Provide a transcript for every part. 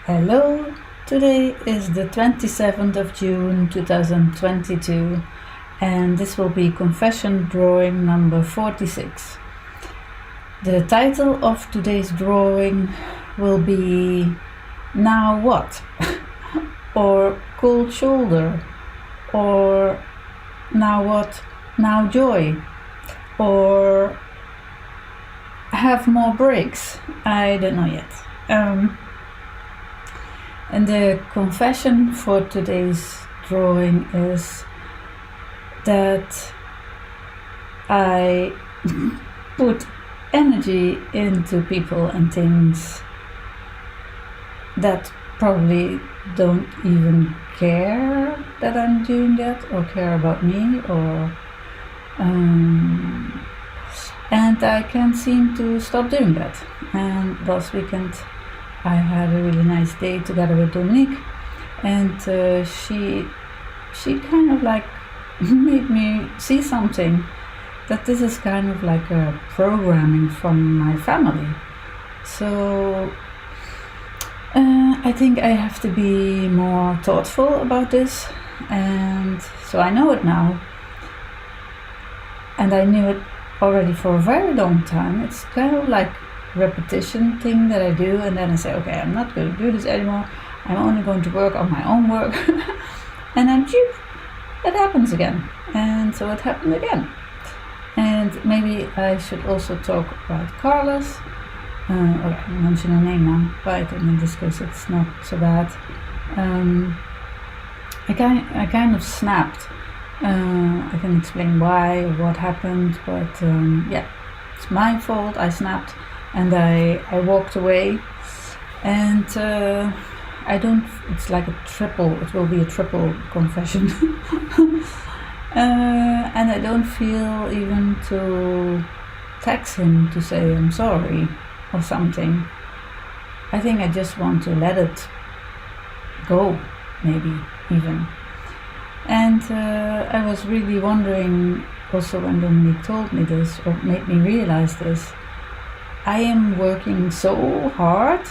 Hello, today is the 27th of June 2022 and this will be confession drawing number 46. The title of today's drawing will be Now What? Or Cold Shoulder, or Now What? Now Joy, or Have More Breaks. I don't know yet. And the confession for today's drawing is that I put energy into people and things that probably don't even care that I'm doing that or care about me, or and I can't seem to stop doing that. And last weekend I had a really nice day together with Dominique, and she kind of like made me see something, that this is kind of like a programming from my family. So I think I have to be more thoughtful about this, and so I know it now, and I knew it already for a very long time. It's kind of like repetition thing that I do, and then I say, okay, I'm not going to do this anymore. I'm only going to work on my own work. And then it happens again. And so it happened again. And maybe I should also talk about Carlos. Okay, I mention a name now, but in this case it's not so bad. I kind of snapped. I can explain why or what happened, but yeah, it's my fault. I snapped. And I walked away, and it's like it will be a triple confession. And I don't feel even to text him to say I'm sorry or something. I think I just want to let it go, maybe even. And I was really wondering also when Dominique told me this, or made me realize this. I am working so hard,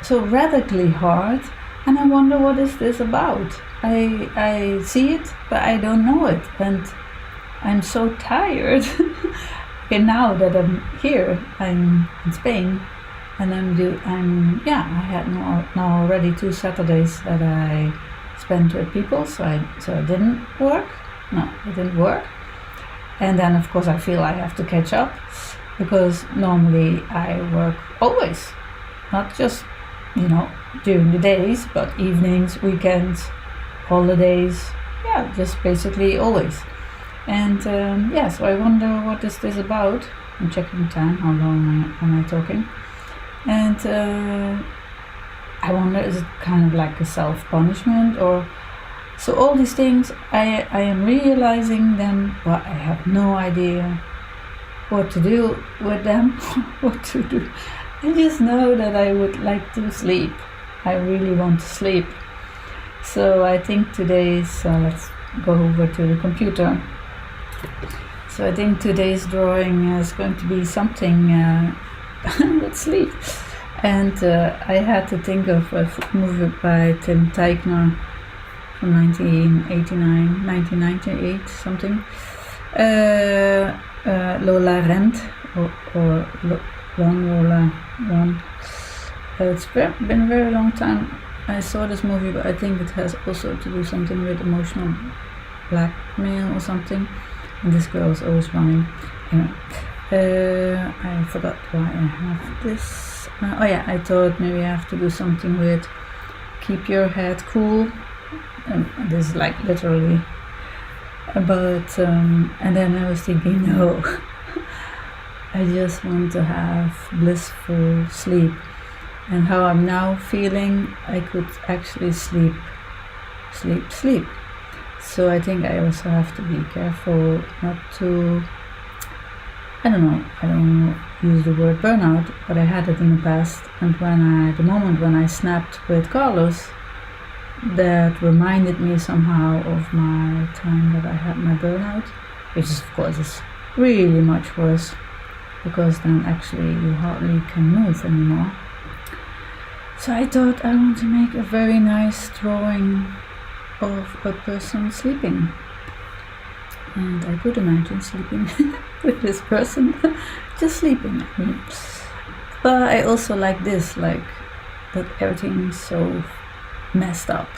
so radically hard, and I wonder, what is this about? I see it, but I don't know it, and I'm so tired. Okay, now that I'm here, I'm in Spain, and I had now already 2 Saturdays that I spent with people, so I didn't work. No, it didn't work. And then of course I feel I have to catch up, because normally I work always, not just, during the days, but evenings, weekends, holidays, just basically always. And so I wonder, what is this about? I'm checking time, how long am I talking? And I wonder, is it kind of like a self-punishment, or so all these things I am realizing them, but I have no idea what to do with them. What to do. I just know that I would like to sleep. I really want to sleep. So I think today's let's go over to the computer. So I think today's drawing is going to be something with sleep. And I had to think of a movie by Tim Teichner from 1989, 1998 something. Lola Rent, or Lola One. It's been a very long time I saw this movie, but I think it has also to do something with emotional blackmail or something. And this girl is always running. Anyway, I forgot why I have this. I thought maybe I have to do something with keep your head cool. And this is like literally. But and then I was thinking, no, I just want to have blissful sleep, and how I'm now feeling, I could actually sleep. So I think I also have to be careful not to, I don't use the word burnout, but I had it in the past, and the moment when I snapped with Carlos, that reminded me somehow of my time that I had my burnout, which is, of course, is really much worse, because then actually you hardly can move anymore. So I thought I want to make a very nice drawing of a person sleeping. And I could imagine sleeping with this person, just sleeping. But I also like this, like that everything's so messed up.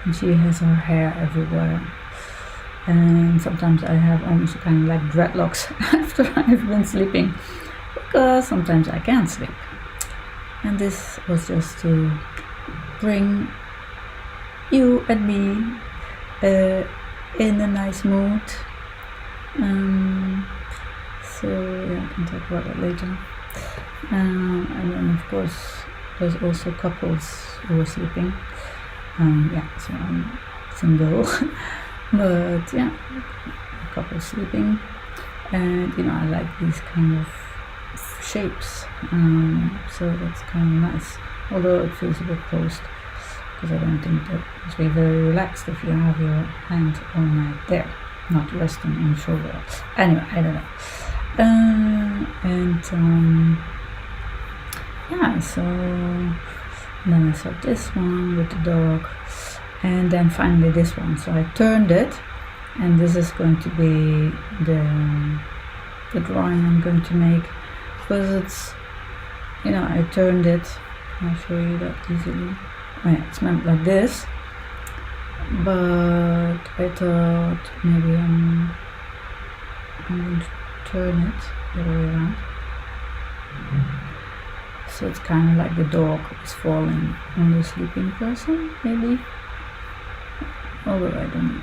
And she has her hair everywhere. And sometimes I have almost kind of like dreadlocks after I've been sleeping, because sometimes I can't sleep. And this was just to bring you and me in a nice mood. So yeah, I can talk about that later. And then of course there's also couples who are sleeping. So I'm single, but yeah, a couple sleeping, and I like these kind of shapes. So that's kind of nice, although it feels a bit closed, because I don't think that it's be very relaxed if you have your hand all night there, not resting on your shoulder. Anyway, I don't know. So then I saw this one with the dog, and then finally this one. So I turned it, and this is going to be the drawing I'm going to make, because it's, I turned it. I'll show you that easily. It's meant like this, but I thought maybe I'm going to turn it the other way around. So it's kind of like the dog is falling on the sleeping person, maybe. Although I don't know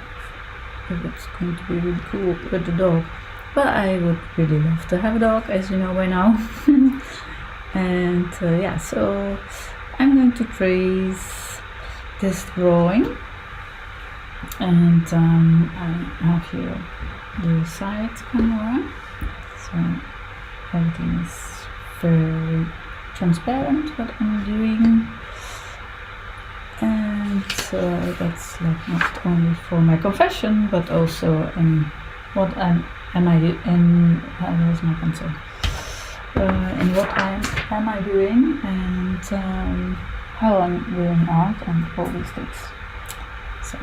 if it's going to be really cool with the dog. But I would really love to have a dog, as you know by now. And so I'm going to trace this drawing. And I have here the side camera. So everything is very transparent what I'm doing, and so that's like not only for my confession, but also in what am I doing, where's my pencil? In what am I doing, and how I'm doing art, and all these things. So.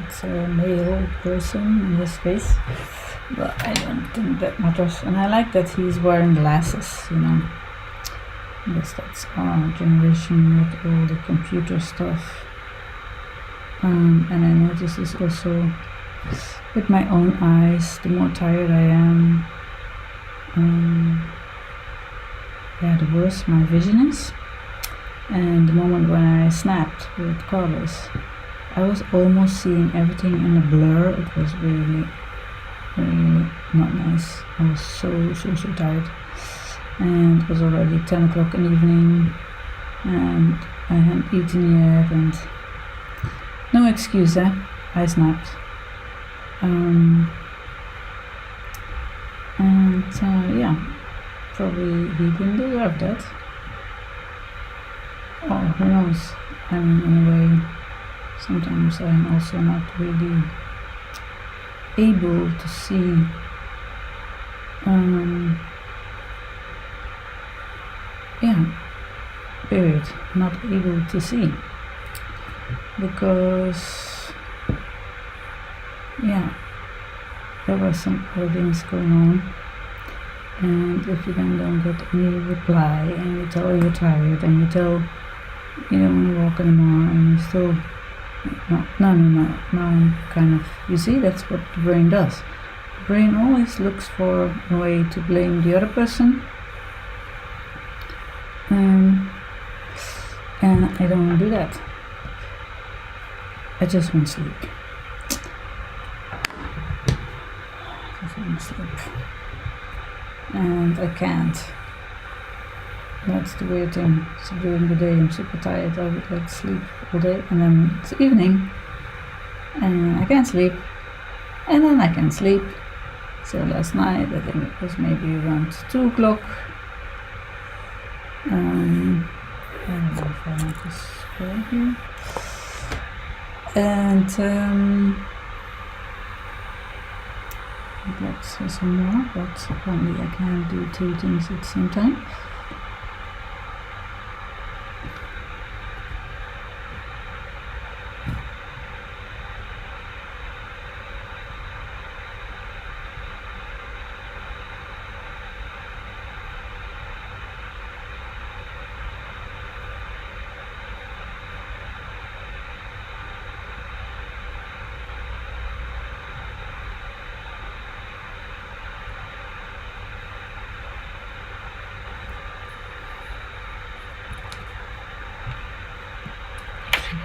It's a male person in this case, but I don't think that matters. And I like that he's wearing glasses, I guess that's our generation with all the computer stuff. And I notice this also with my own eyes. The more tired I am, the worse my vision is. And the moment when I snapped with colors, I was almost seeing everything in a blur. It was really, really not nice. I was so tired. And it was already 10 o'clock in the evening, and I hadn't eaten yet, and no excuse, I snapped. Probably he didn't deserve that. Or who knows? In a way, sometimes I'm also not really able to see not able to see, because there were some other things going on. And if you then don't get any reply, and you tell you're tired, and you tell you don't want to walk anymore, and you still no, now I'm kind of, you see, that's what the brain does. The brain always looks for a way to blame the other person, and I don't want to do that. I just want to sleep. And I can't. That's the weird thing. So during the day I'm super tired. I would like to sleep all day, and then it's evening and I can't sleep, and then I can sleep. So last night, I think it was maybe around 2 o'clock, I don't know if I want to scroll here. And let's say some more, but apparently I can't do two things at the same time.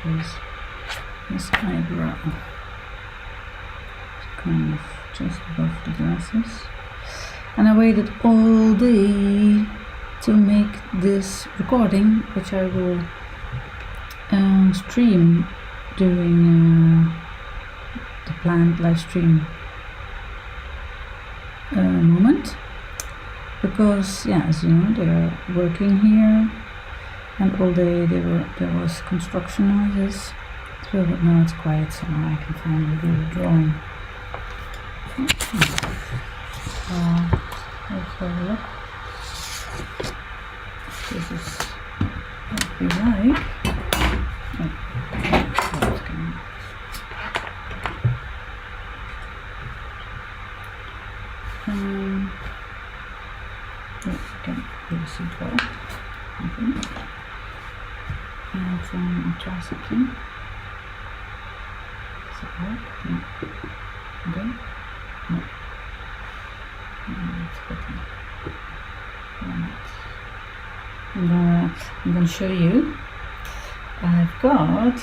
Because this eyebrow is kind of just above the glasses, and I waited all day to make this recording, which I will stream during the planned live stream moment, because as you know, they are working here. And all day there was construction noises. So now it's quiet, so now I can finally do the drawing. Let's have a look. This is what we like. Okay, here's the ball. And I'll try something. Does it work? No. Okay? No. It's better. But I'm going to show you. I've got,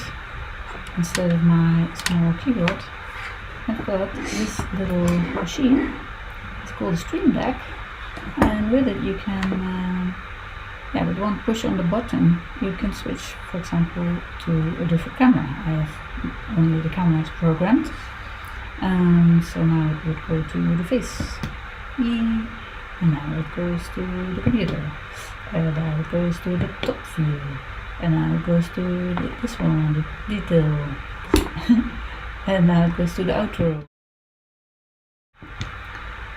instead of my small keyboard, I've got this little machine. It's called a Stream Deck. And with it you can with one push on the button you can switch, for example, to a different camera. I have only the camera is programmed, so now it would go to the face, and now it goes to the computer, and now it goes to the top view, and now it goes to this one, the detail, and now it goes to the outro.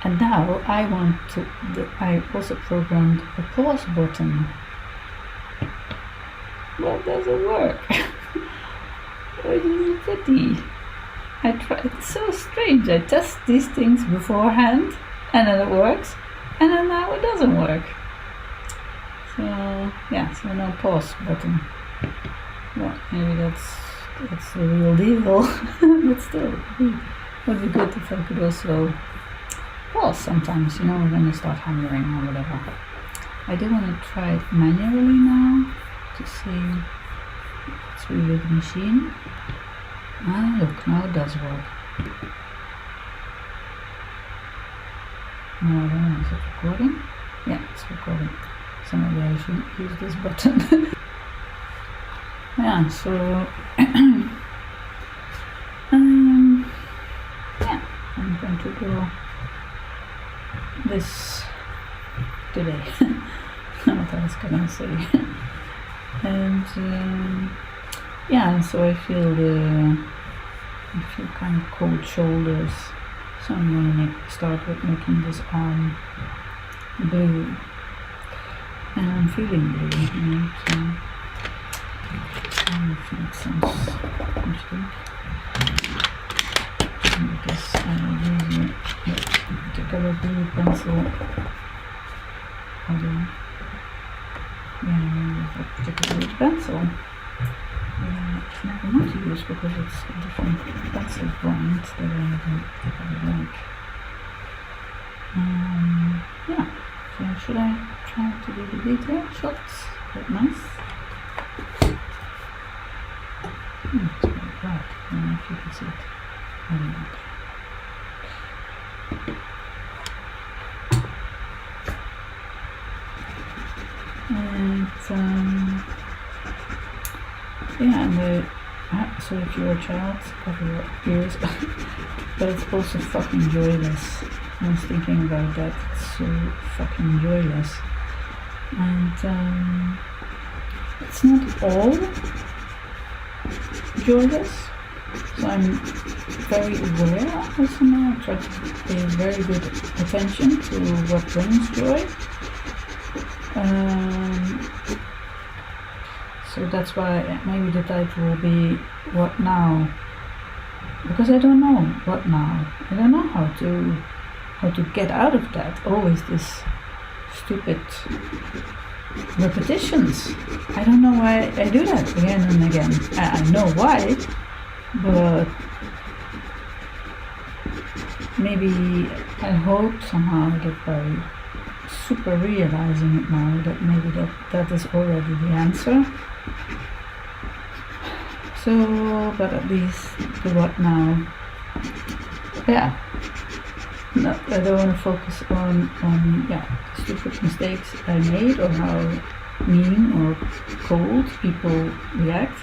And now I also programmed a pause button. Well, doesn't work. Which is a pity. It's so strange. I test these things beforehand, and then it works, and then now it doesn't work. So no pause button. Well, maybe that's the real deal, but still, it would be good if I could also pause sometimes, when you start hammering or whatever. I do want to try it manually now to see if it's really the machine. Ah, look, now it does work. Now I don't know, is it recording? Yeah, it's recording. So maybe I should use this button. So I'm going to draw this today. What else can I say? And so I feel kind of cold shoulders, so I'm going to start with making this arm blue, and I'm feeling blue, so it makes sense, don't you think? Because I will use a particular blue pencil. A particular blue pencil. It's never not to use because it's a different pencil brand that I like. So should I try to do the detail shots? Quite nice. It's very bright. I don't know if you can see it. I don't know. So if you're a child, cover your ears. But it's also fucking joyless. I was thinking about that. It's so fucking joyless. and it's not all joyless. So I'm very aware also now. I try to pay very good attention to what brings joy. So that's why maybe the title will be "What Now?" Because I don't know what now. I don't know how to get out of that. Always this stupid repetitions. I don't know why I do that again and again. I know why, but maybe I hope somehow that by super realizing it now, that maybe that is already the answer. So, but at least the what now? Yeah. No, I don't want to focus on stupid mistakes I made or how mean or cold people react.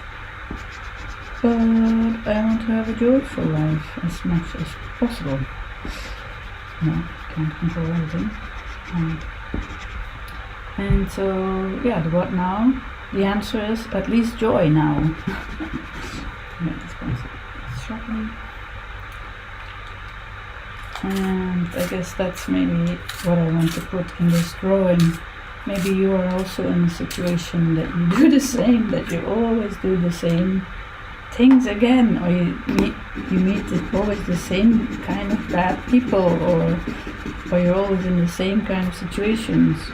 But I want to have a joyful life as much as possible. No, can't control everything. And so, yeah, the what now? The answer is at least joy now. Yeah, it's shocking. And I guess that's maybe what I want to put in this drawing. Maybe you are also in a situation that you do the same, that you always do the same things again, or you meet always the same kind of bad people, or you're always in the same kind of situations,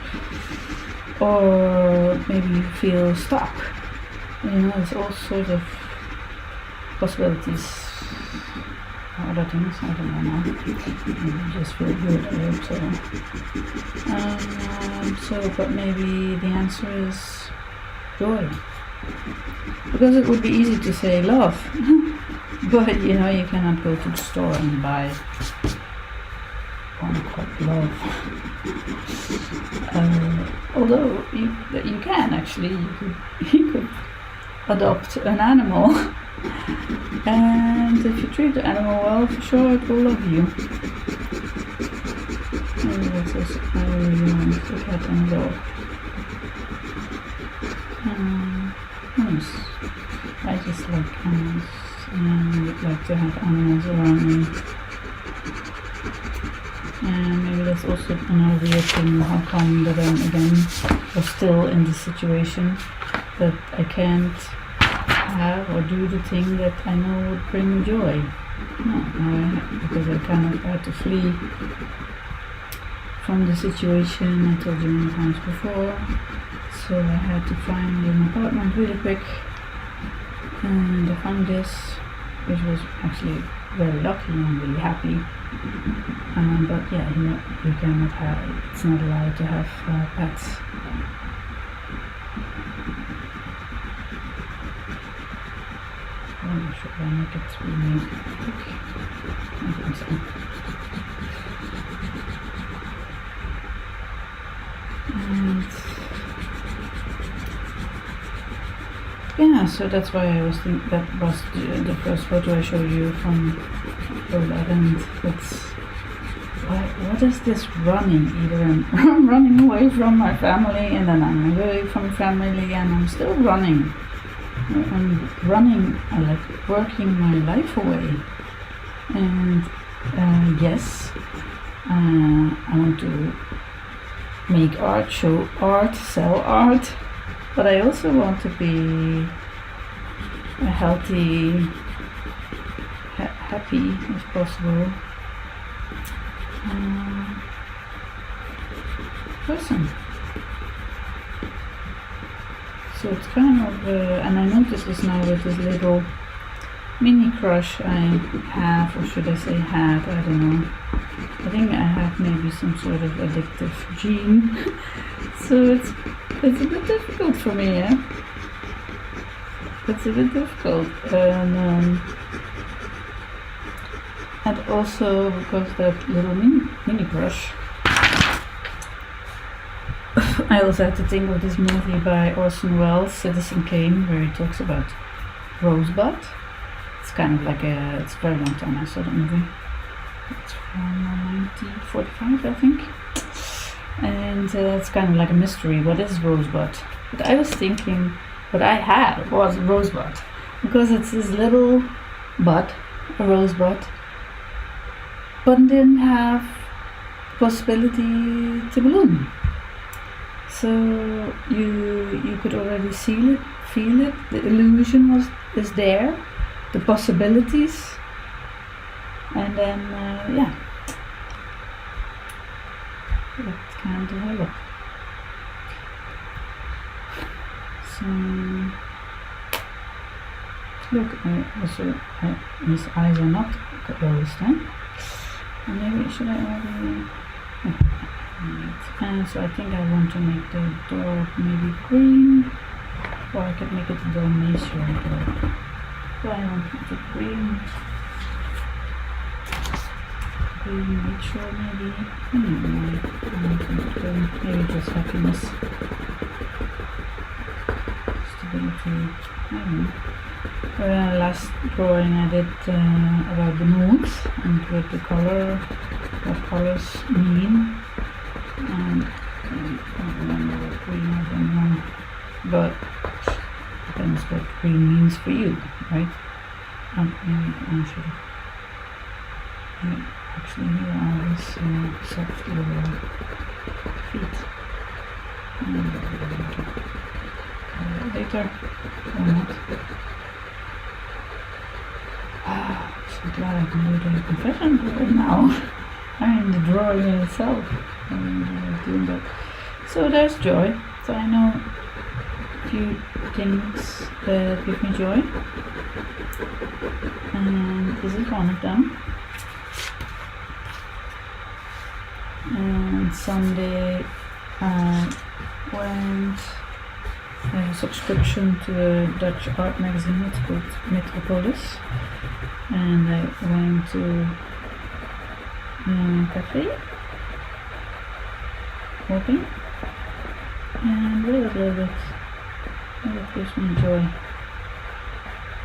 or maybe you feel stuck. There's all sorts of possibilities. Other things, I don't know now. I just feel good, I hope so. But maybe the answer is joy. Because it would be easy to say love, but you cannot go to the store and buy one cup love. Although you can actually, you could adopt an animal. And if you treat the animal well, for sure it will love you. Maybe that's also I really want a cat and a dog. Nice. I just like animals, and I would like to have animals around me. And maybe that's also another weird thing, how come that I'm again still in this situation that I can't have or do the thing that I know would bring me joy. No, because I had to flee from the situation I told you many times before. So I had to find an apartment really quick, and I found this, which was actually very lucky and really happy. But yeah, you cannot have, it's not allowed to have pets. Should I make it really quick? I think so. And yeah, so that's why I was thinking that was the first photo I showed you from that, and it's what is this running? Either I'm running away from my family, and then I'm away from family, and I'm still running. I'm running, I like working my life away. And yes, I want to make art, show art, sell art, but I also want to be a healthy, happy if possible person. So it's kind of, and I noticed this now with this little mini crush I have, or should I say had, I don't know. I think I have maybe some sort of addictive gene. So it's a bit difficult for me, yeah? It's a bit difficult. And also because that little mini crush, I also had to think of this movie by Orson Welles, Citizen Kane, where he talks about Rosebud. It's kind of like it's a very long time I saw that movie. It's from 1945, I think. And it's kind of like a mystery. What is rosebud? But I was thinking what I had was rosebud because it's this little bud, a rosebud, but didn't have possibility to bloom. So you could already feel it. The illusion is there, the possibilities, and then it can develop. So look, his eyes are not closed, huh? And maybe should I already? And so I think I want to make the door maybe green, or I could make it a donation door. So I want to make it green. Green nature maybe. I don't know. I want to make it green. Maybe just happiness. Stability. I don't know. Last drawing I did about the moons and with the color, what colors mean. And I don't remember what green was anymore, but depends what green means for you, right? Maybe I should. Actually, here are these soft little feet. Later, or not. So glad I can do the confession right now. I mean, the drawing in itself. Doing that. So there's joy. So I know a few things that give me joy, and this is one of them. And Sunday I went. I have a subscription to a Dutch art magazine. It's called Metropolis, and I went to a cafe, walking, and read a little bit. And it gives me joy.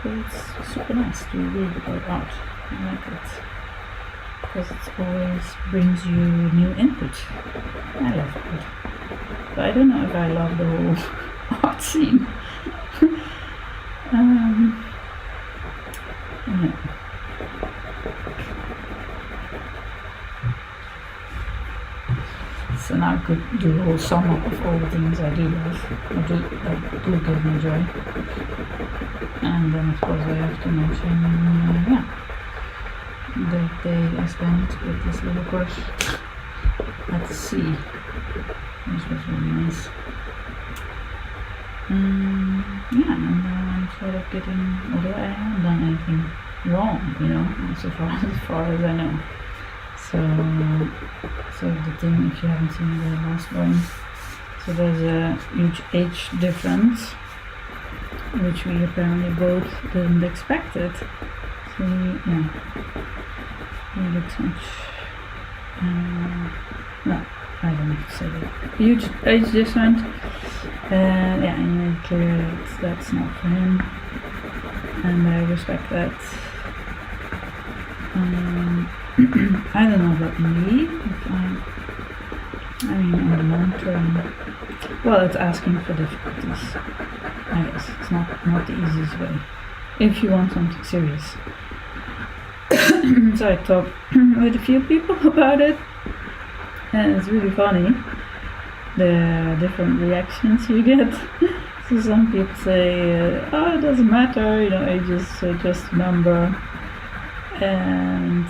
But it's super nice to read about art. I like it because it always brings you new input. I love it. But I don't know if I love the whole art scene. Yeah. So now I could do a whole sum up of all the things I do love, or that do give me joy. And then of course I have to mention, the day I spent with this little crush at the sea, which was really nice. And I'm sort of getting, although I haven't done anything wrong, so far as I know. So the thing, if you haven't seen the last drawing, so there's a huge age difference, which we apparently both didn't expect it. So he looks much, no, I don't have to say that. Huge age difference. I made it clear that's not for him, and I respect that. I don't know about me, if I mean on the long term, well, it's asking for difficulties, I guess. It's not the easiest way, if you want something serious. So I talked with a few people about it, and it's really funny, the different reactions you get. So some people say, it doesn't matter, age is just a number, and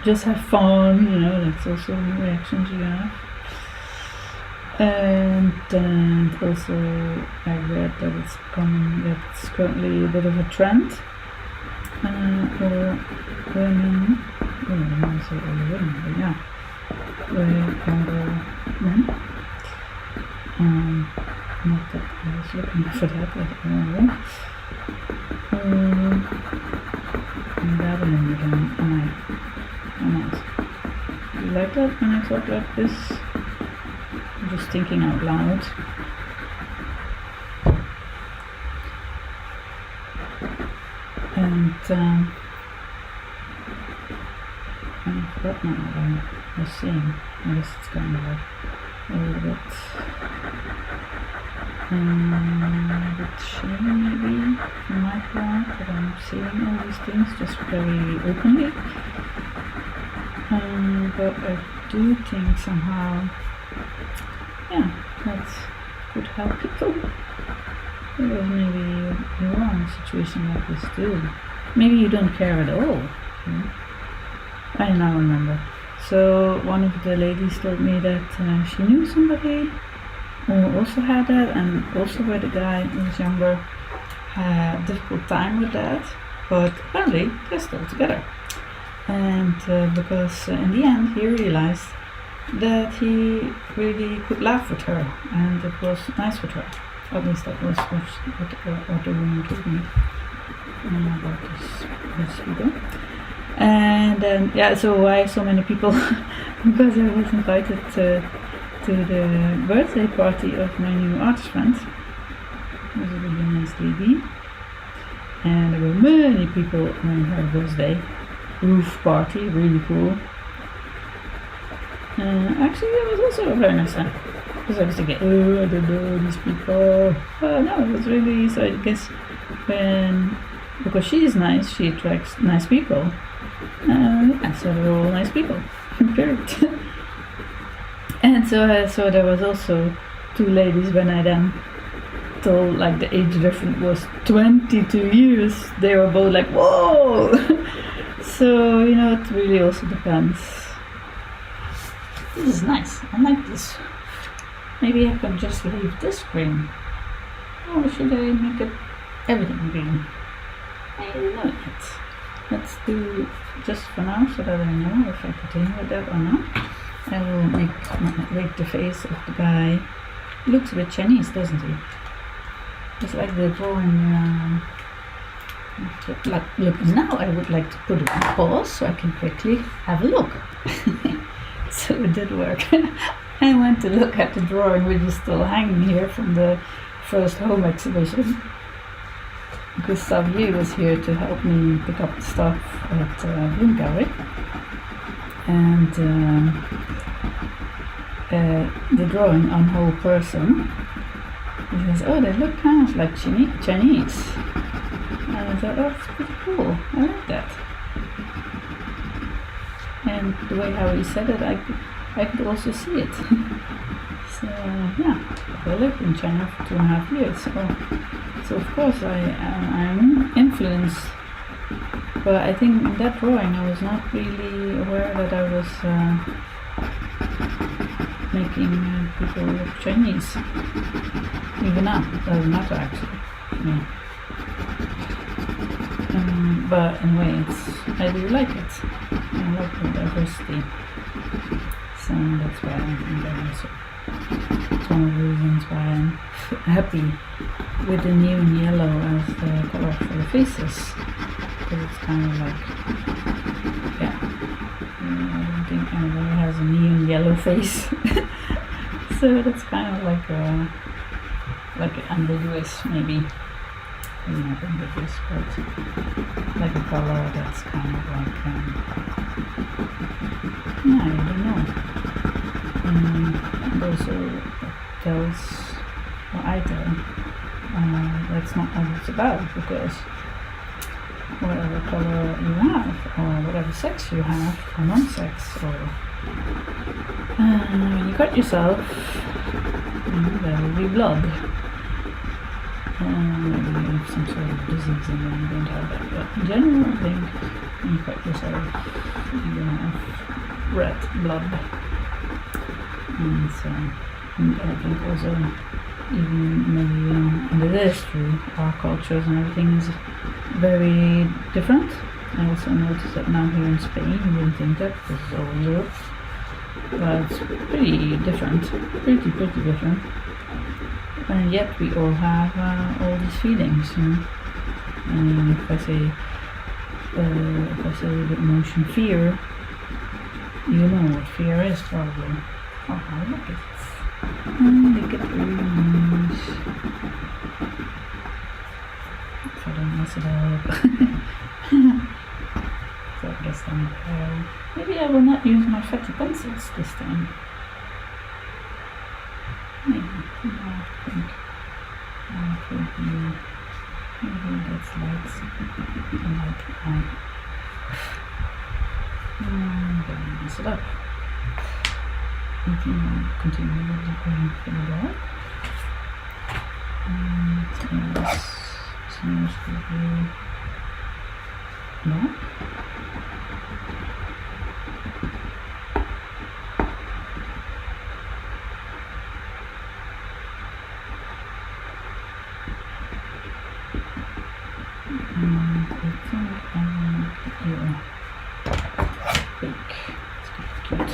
just have fun, that's also reactions you have. And also I read that it's currently a bit of a trend for women, I want to say older women, but with younger men. Not that I was looking for that, but anyway. I'm babbling again, am I? You like that when I talk like this? I'm just thinking out loud. And I forgot now. just seeing. I guess it's kind of like a little bit shame maybe from my part that I'm seeing all these things just very openly. But I do think somehow, that could help people. Because maybe you are in a situation like this too. Maybe you don't care at all. I now remember. So one of the ladies told me that she knew somebody who also had that, and also where the guy who was younger had a difficult time with that, but apparently they're still together. And because in the end he realized that he really could laugh with her, and it was nice with her. At least that was what the woman told me about this video. And then, so why so many people? Because I was invited to the birthday party of my new artist friend. It was a really nice lady. And there were many people on her birthday. Roof party, really cool. Actually, it was also a very nice time. Because I was thinking, I don't know these people. No, it was really, so I guess because she is nice, she attracts nice people. So they're all nice people. Period. And so there was also two ladies when I then told like the age difference was 22 years. They were both like, whoa! So, it really also depends. This is nice. I like this. Maybe I can just leave this green. Or should I make it everything green? I don't know yet. Let's do just for now so that I know if I continue with that or not. I will make the face of the guy. Looks a bit Chinese, doesn't he? It's like the drawing. Look, now I would like to put it on pause so I can quickly have a look. So it did work. I went to look at the drawing which is still hanging here from the first home exhibition. Because Xavier was here to help me pick up the stuff at Bloom Gallery. And the drawing on whole person, he says, oh, they look kind of like Chinese. And I thought, oh, that's pretty cool. I like that. And the way how he said it, I could also see it. So, I lived in China for 2.5 years. So of course I'm influenced. But I think in that drawing I was not really aware that I was making people look Chinese. Even now, it doesn't matter actually. Yeah. But anyway, I do like it. I like the diversity. So that's why I'm there also. It's one of the reasons why I'm happy with the neon yellow as the color for the faces. Because it's kind of like, I don't think anybody has a neon yellow face. So that's kind of like ambiguous maybe. Maybe not ambiguous, but like a color that's kind of like, I don't know. And also tells, or I tell, that's not what it's about, because whatever color you have, or whatever sex you have, or non-sex, or when you cut yourself, there will be blood. Maybe you have some sort of disease and then you don't have that, but in general I think when you cut yourself you're gonna have red blood. And so, I think also even maybe and it is true, our cultures and everything is very different. I also noticed that now here in Spain, you wouldn't think that because it's all Europe, but it's pretty different, pretty different. And yet we all have all these feelings, And if I say the emotion fear, you know what fear is probably. Oh, look at it. Look at the rings. If I don't mess it up. So I guess maybe I will not use my fatty pencil. pencils this time. Maybe, I think maybe that's lights. I'm gonna mess it up. Continue with the green fill up. And yes, seems to be no. I think I'm here. Big. It's kind of cute.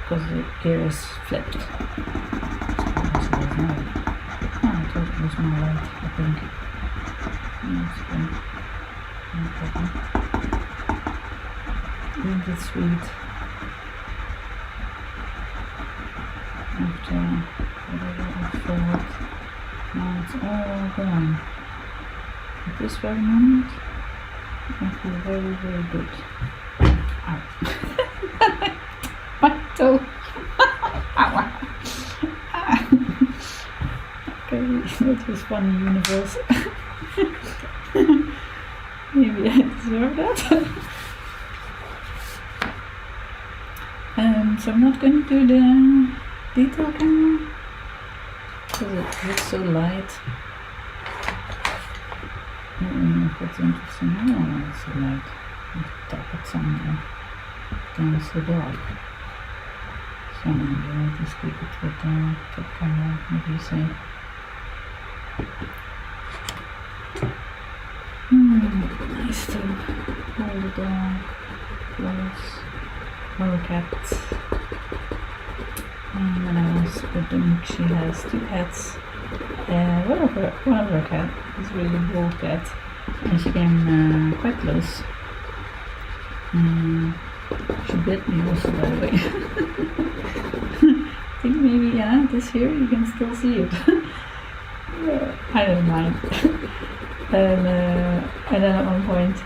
Because the ear is flipped. I thought it was more light, I think. That's good. No problem. Isn't it sweet? After whatever I thought, now it's all gone. At this very moment, I feel very, very good. Ow. My toe. Ow. Okay, that was funny, universe. Maybe I deserve that. So I'm not going to do the detail camera because it looks so light. I don't know if it's interesting. I don't know it's so light. I'll tap it somewhere against the dog. So maybe I'll just keep it with the top camera, what do you say? Nice to hold the dog close. Our cat. And when I was with them, she has 2 cats. One of her cat is a really bold cat, and she came quite close. She bit me also, by the way. I think maybe, this here you can still see it. I don't mind. And then at one point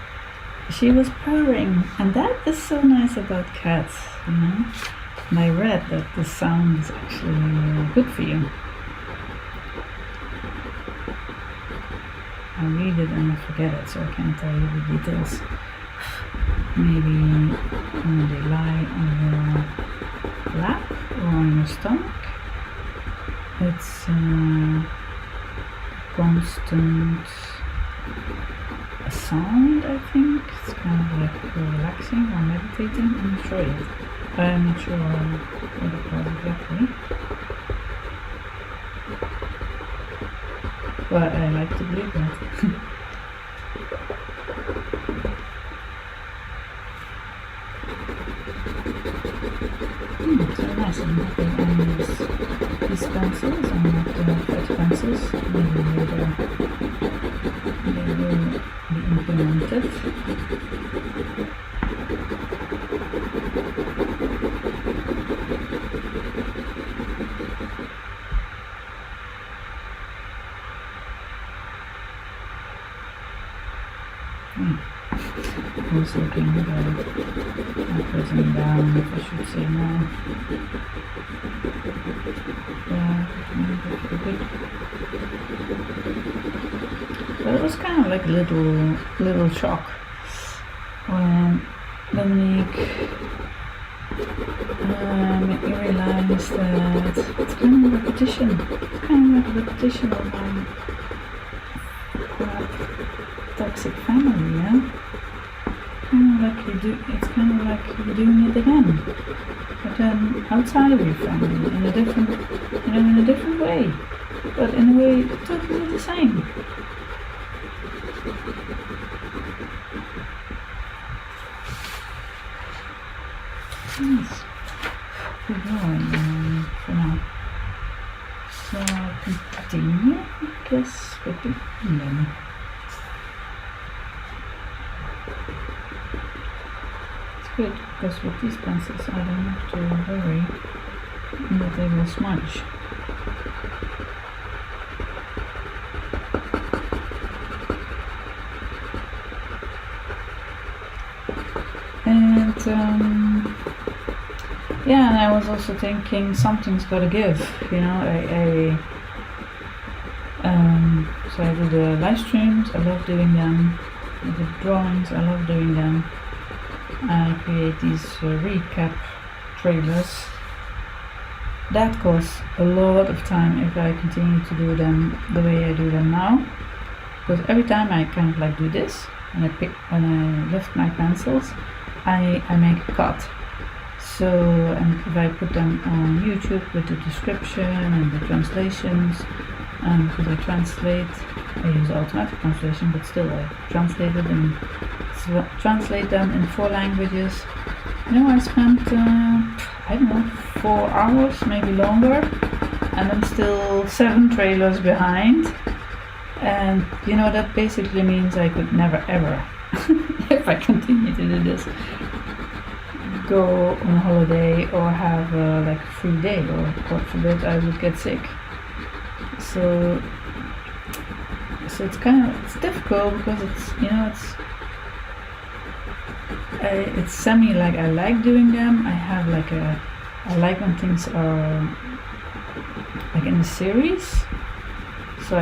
she was purring, and that is so nice about cats, you know. And I read that the sound is actually good for you. I read it and I forget it, so I can't tell you the details. Maybe when they lie on your lap or on your stomach, it's constant sound, I think. It's kind of like relaxing or meditating. I'm not sure yet. I'm not sure what it was exactly. But I like to believe that. So nice. I'm happy on these pencils. I'm not fat pencils. Maybe later they will be implemented. I was looking at pressing down, if I should say no. Yeah, good. But it was kind of like a little shock when Dominique made me realize that it's kind of a repetition. It's kind of like a repetition of my toxic family, yeah? It's kind of like you're doing it again, but then outside of your family, in a different way, but in a way totally the same. Yes, good going for now. So I'll continue, I guess, with the Engelen. Good, because with these pencils I don't have to worry that they will smudge. And yeah, and I was also thinking something's gotta give, you know. So I do the live streams, I love doing them. The drawings, I love doing them. I create these recap trailers. That costs a lot of time if I continue to do them the way I do them now. Because every time I kind of like do this, and when I lift my pencils, I make a cut. So, and if I put them on YouTube with the description and the translations, because I translate, I use automatic translation, but still I translate them in 4 languages. You know, I spent, I don't know, 4 hours, maybe longer, and I'm still 7 trailers behind. And you know, that basically means I could never ever, if I continue to do this, go on holiday or have like a free day, or God forbid I would get sick. So it's difficult because it's, you know, it's semi like I like doing them. I like when things are like in a series. So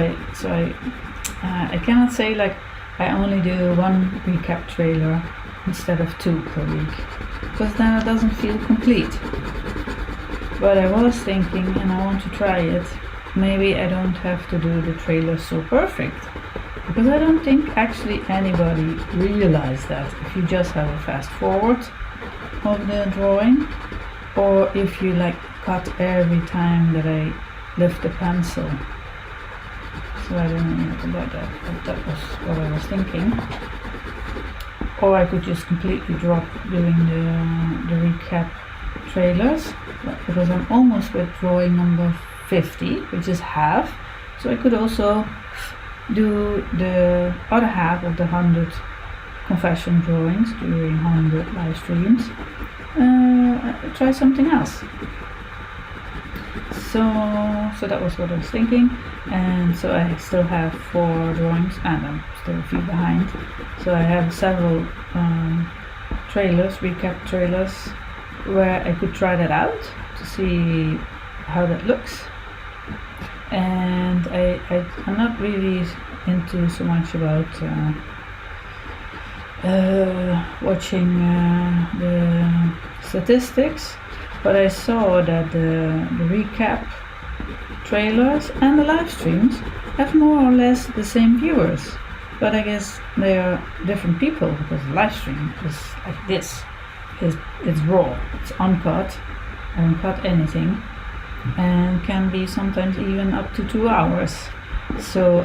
I cannot say like I only do 1 recap trailer instead of 2 per week, because then it doesn't feel complete. But I was thinking, and I want to try it, maybe I don't have to do the trailer so perfect, because I don't think actually anybody realized that if you just have a fast forward of the drawing, or if you like cut every time that I lift the pencil. So I don't know about that, but that was what I was thinking. Or I could just completely drop doing the recap trailers, because I'm almost with drawing number 50, which is half. So I could also do the other half of the 100 confession drawings during 100 live streams. Try something else. So that was what I was thinking, and so I still have 4 drawings, and I'm still a few behind. So I have several trailers, recap trailers, where I could try that out to see how that looks. And I'm not really into so much about watching the statistics, but I saw that the recap trailers and the live streams have more or less the same viewers, but I guess they are different people, because the live stream is like this. It's raw, it's uncut, I don't cut anything, and can be sometimes even up to 2 hours. So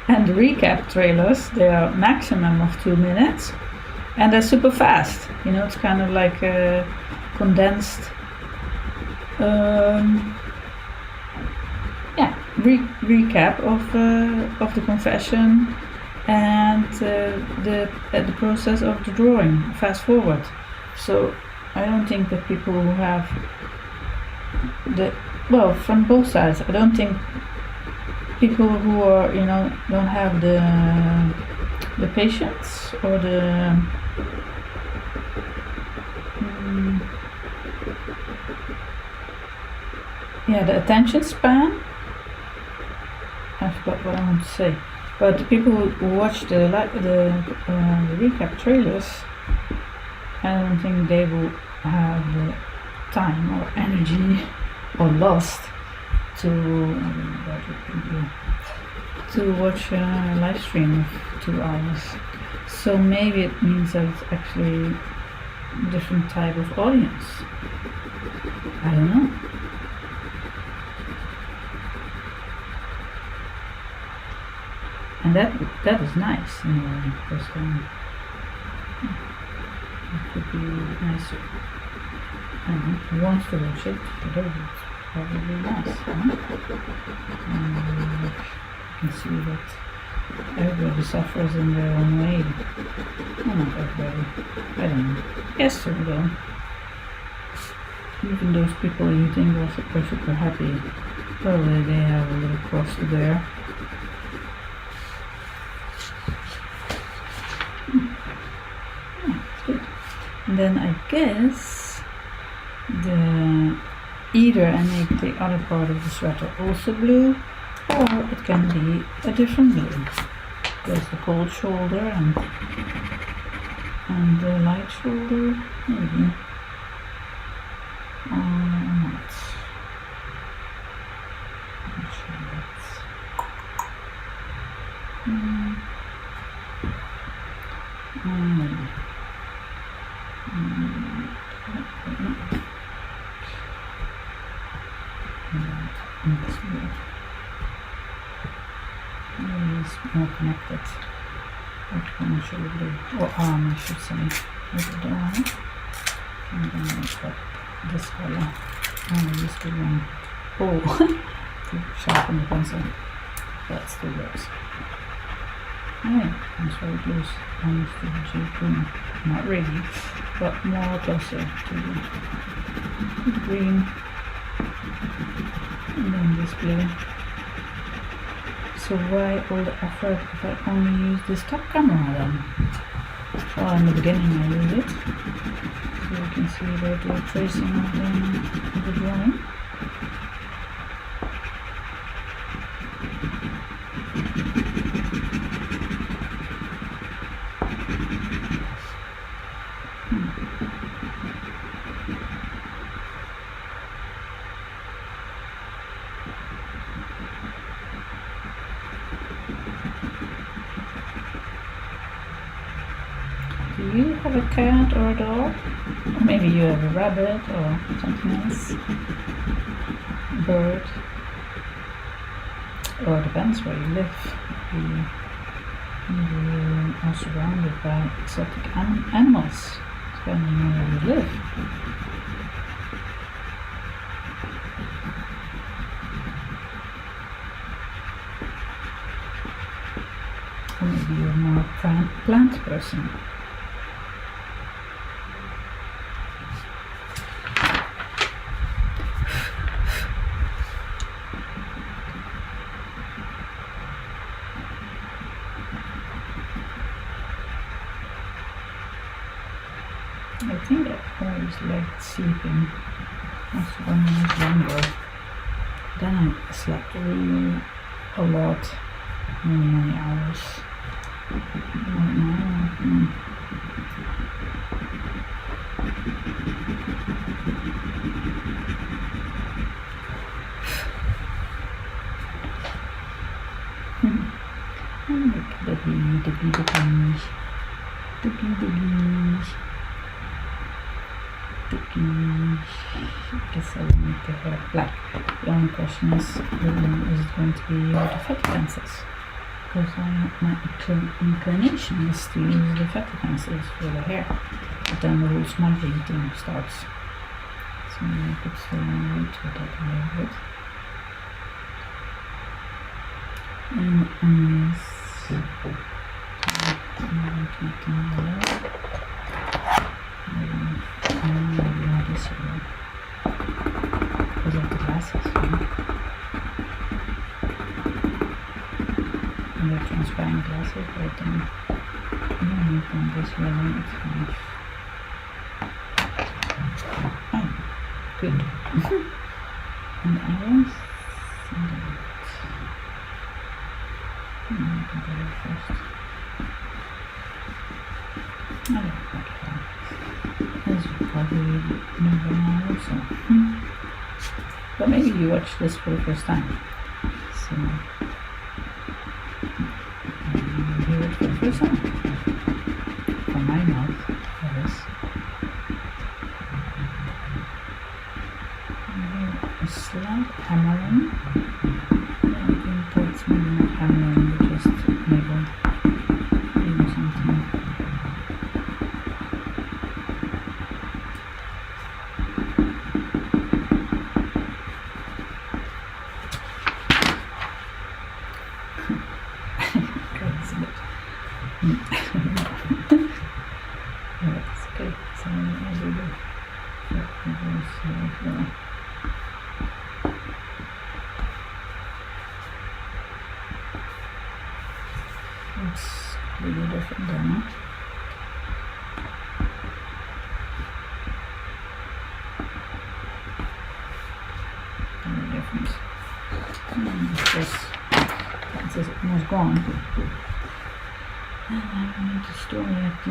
and the recap trailers, they are maximum of 2 minutes, and they're super fast. You know, it's kind of like a condensed recap of the confession and the process of the drawing, fast forward. So I don't think that people who have from both sides, I don't think people who are, you know, don't have the patience or the the attention span. I forgot what I want to say. But the people who watch the recap trailers, I don't think they will have the time or energy or lust to watch a live stream of 2 hours. So maybe it means that it's actually a different type of audience. I don't know. And that is nice, you know, because it could be nicer. I don't know, who wants to watch it? It's probably nice, huh? You can see that everybody suffers in their own way. Well, not everybody, I don't know. Yes, so though. Even those people you think are super happy, probably they have a little cross to bear. And then I guess either I make the other part of the sweater also blue, or it can be a different blue. There's the cold shoulder and the light shoulder, maybe. Or not. Not sure yet. Maybe. Maybe it's more connected. What one should we do? Or arm, I should say. With the arm. And then make up this color. I use the one hole to sharpen the pencil. That still works. Yeah, I'm very close almost to the shade green. Not really, but more closer to the green. And then this blue. So why all the effort if I only use this top camera then? Well, in the beginning I use it. So you can see the tracing of the drawing. Do you have a cat or a dog? Or maybe you have a rabbit or something else? A bird? Or it depends where you live. Maybe you are surrounded by exotic animals, depending on where you live. Or maybe you're more a plant person. I think I always liked sleeping. Also when I was younger. Then I slept really a lot, many hours. Right now, I guess I will make the hair black. The only question is it going to be with the fatty pencils? Because my inclination is to use the fatty pencils for the hair, but then the whole smudging thing starts. So I could still wait with that a little bit. And maybe not this one. Because of the glasses, and they're transparent glasses, but then I don't need them this way, it's fine. Oh, good. And I will send it. First. I don't like that. As you probably never know also. But maybe you watched this for the first time. So maybe you hear it for the first time. From my mouth, that is. A slight hammering. I think that's maybe not hammering, but just maybe doing something. That's okay. So I'll do that. It's really different than that. It's almost gone. And I need the story. I have to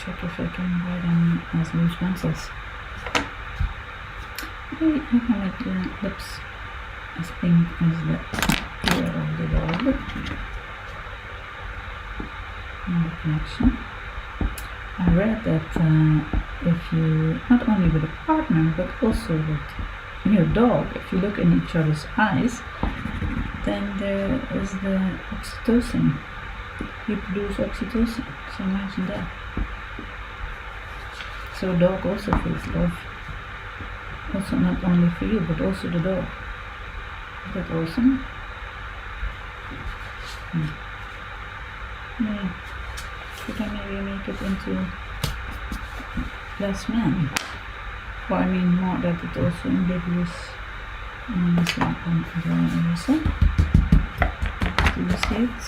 check if I can buy them as loose pencils. Maybe I can make the lips as pink as the ear of the dog. And the connection. I read that if you, not only with a partner, but also with your dog, if you look in each other's eyes, then there is the oxytocin. You produce oxytocin, so imagine that. So a dog also feels love. Also not only for you, but also the dog. Is that awesome? Yeah. Could I maybe make it into less men? Or I mean more that it also ambiguous in this one also. Do you see it?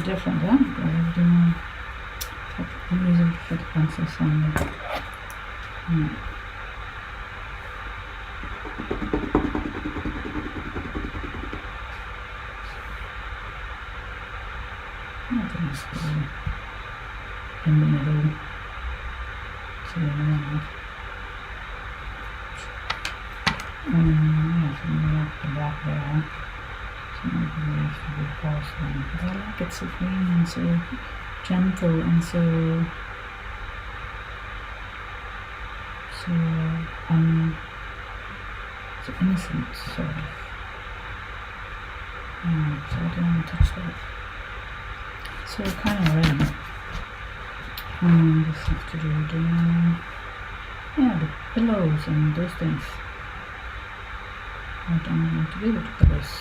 Different, huh? I'm using the pencils on the nothing is in the middle. So yeah, so we have the black there. So maybe we have to do porcelain. But I like it so green and so gentle and so so innocent, sort of. So I don't want to touch that. So kind of ready. Just have to do the pillows and those things. I don't know what to do with the pillows.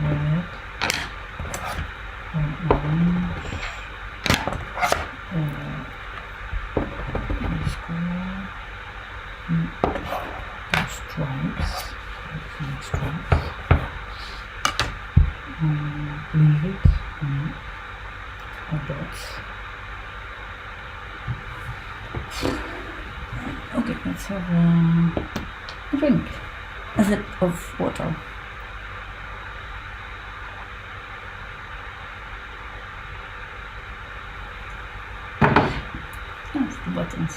Red, orange, this color, stripes, leave it, or dots. Okay, let's have a drink, a sip of water. That's the buttons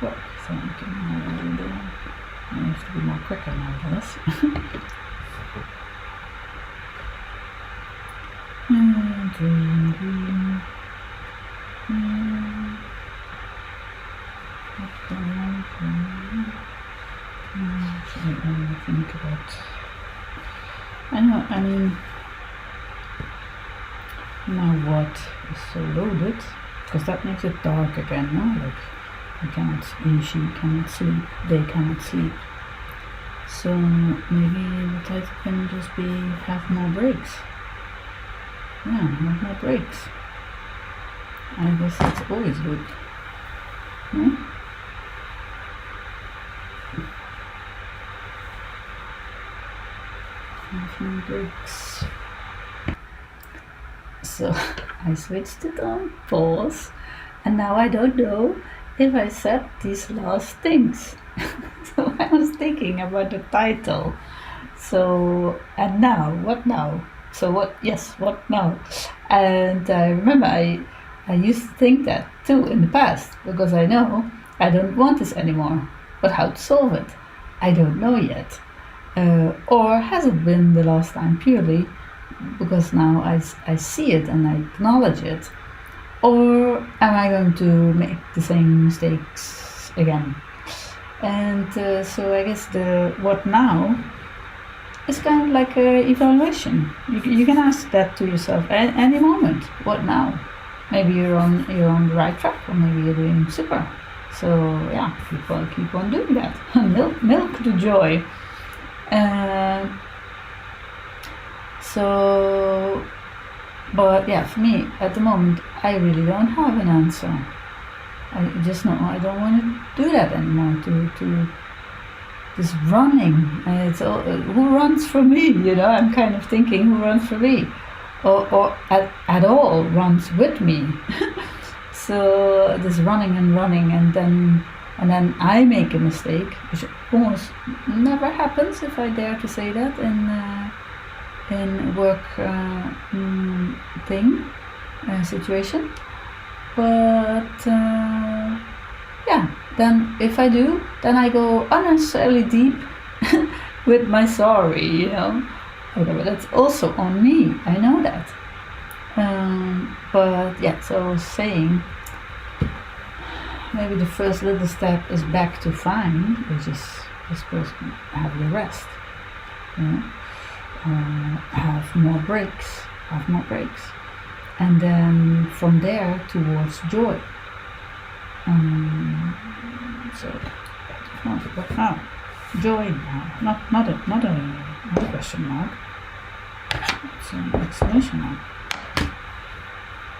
work, so I can do. I have to be more quicker nowadays. Green. I think about. I know. I mean, now what is so loaded? Because that makes it dark again. No, like she cannot sleep. They cannot sleep. So maybe the title can just be have more breaks. Yeah, have more breaks. I guess that's always good. Hmm? Have more breaks. So I switched it on pause, and now I don't know if I said these last things. So I was thinking about the title. So, and now, what now? So what, yes, what now? And I remember I used to think that too in the past, because I know I don't want this anymore. But how to solve it? I don't know yet. Or has it been the last time purely because now I see it and I acknowledge it? Or am I going to make the same mistakes again? And so I guess the what now is kind of like an evaluation. You can ask that to yourself at any moment. What now? Maybe you're on the right track, or maybe you're doing super. So yeah, keep on doing that. milk the joy. But yeah, for me at the moment, I really don't have an answer. I just know I don't want to do that anymore. To this running, it's all, who runs for me? I'm kind of thinking, who runs for me, or at all runs with me. So this running, and then I make a mistake, which almost never happens, if I dare to say that, in work situation. But then if I do, then I go unnecessarily deep with my sorry, Okay, but that's also on me, I know that. But yeah, so I was saying, maybe the first little step is back to fine, which is this person have the rest, have more breaks, and then from there towards joy. So joy now, not a question mark. It's an exclamation mark.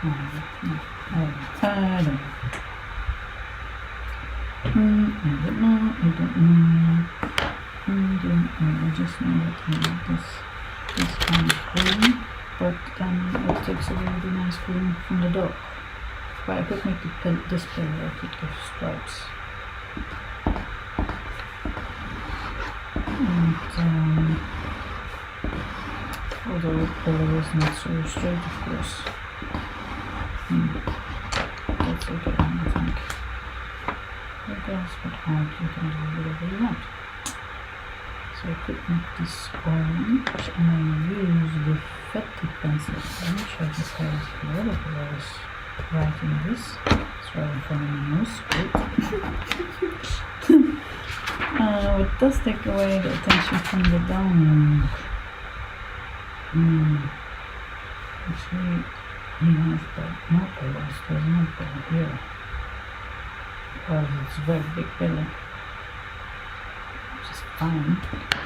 I don't know. I don't know. I just know that this kind of feeling, but then it takes away the nice feeling from the dog. But I could make this pillow, I could give stripes. And although the pillow is not so straight, of course. That's okay, I think. Because but hard, you can do whatever you want. So I could make this orange, and then use the fatty pencil orange. I just have a lot of colors writing this. It's right in front of my nose. Great. It does take away the attention from the down. Actually, he has the more colors. There's no color here. Because it's a very big pillow. Which is fine.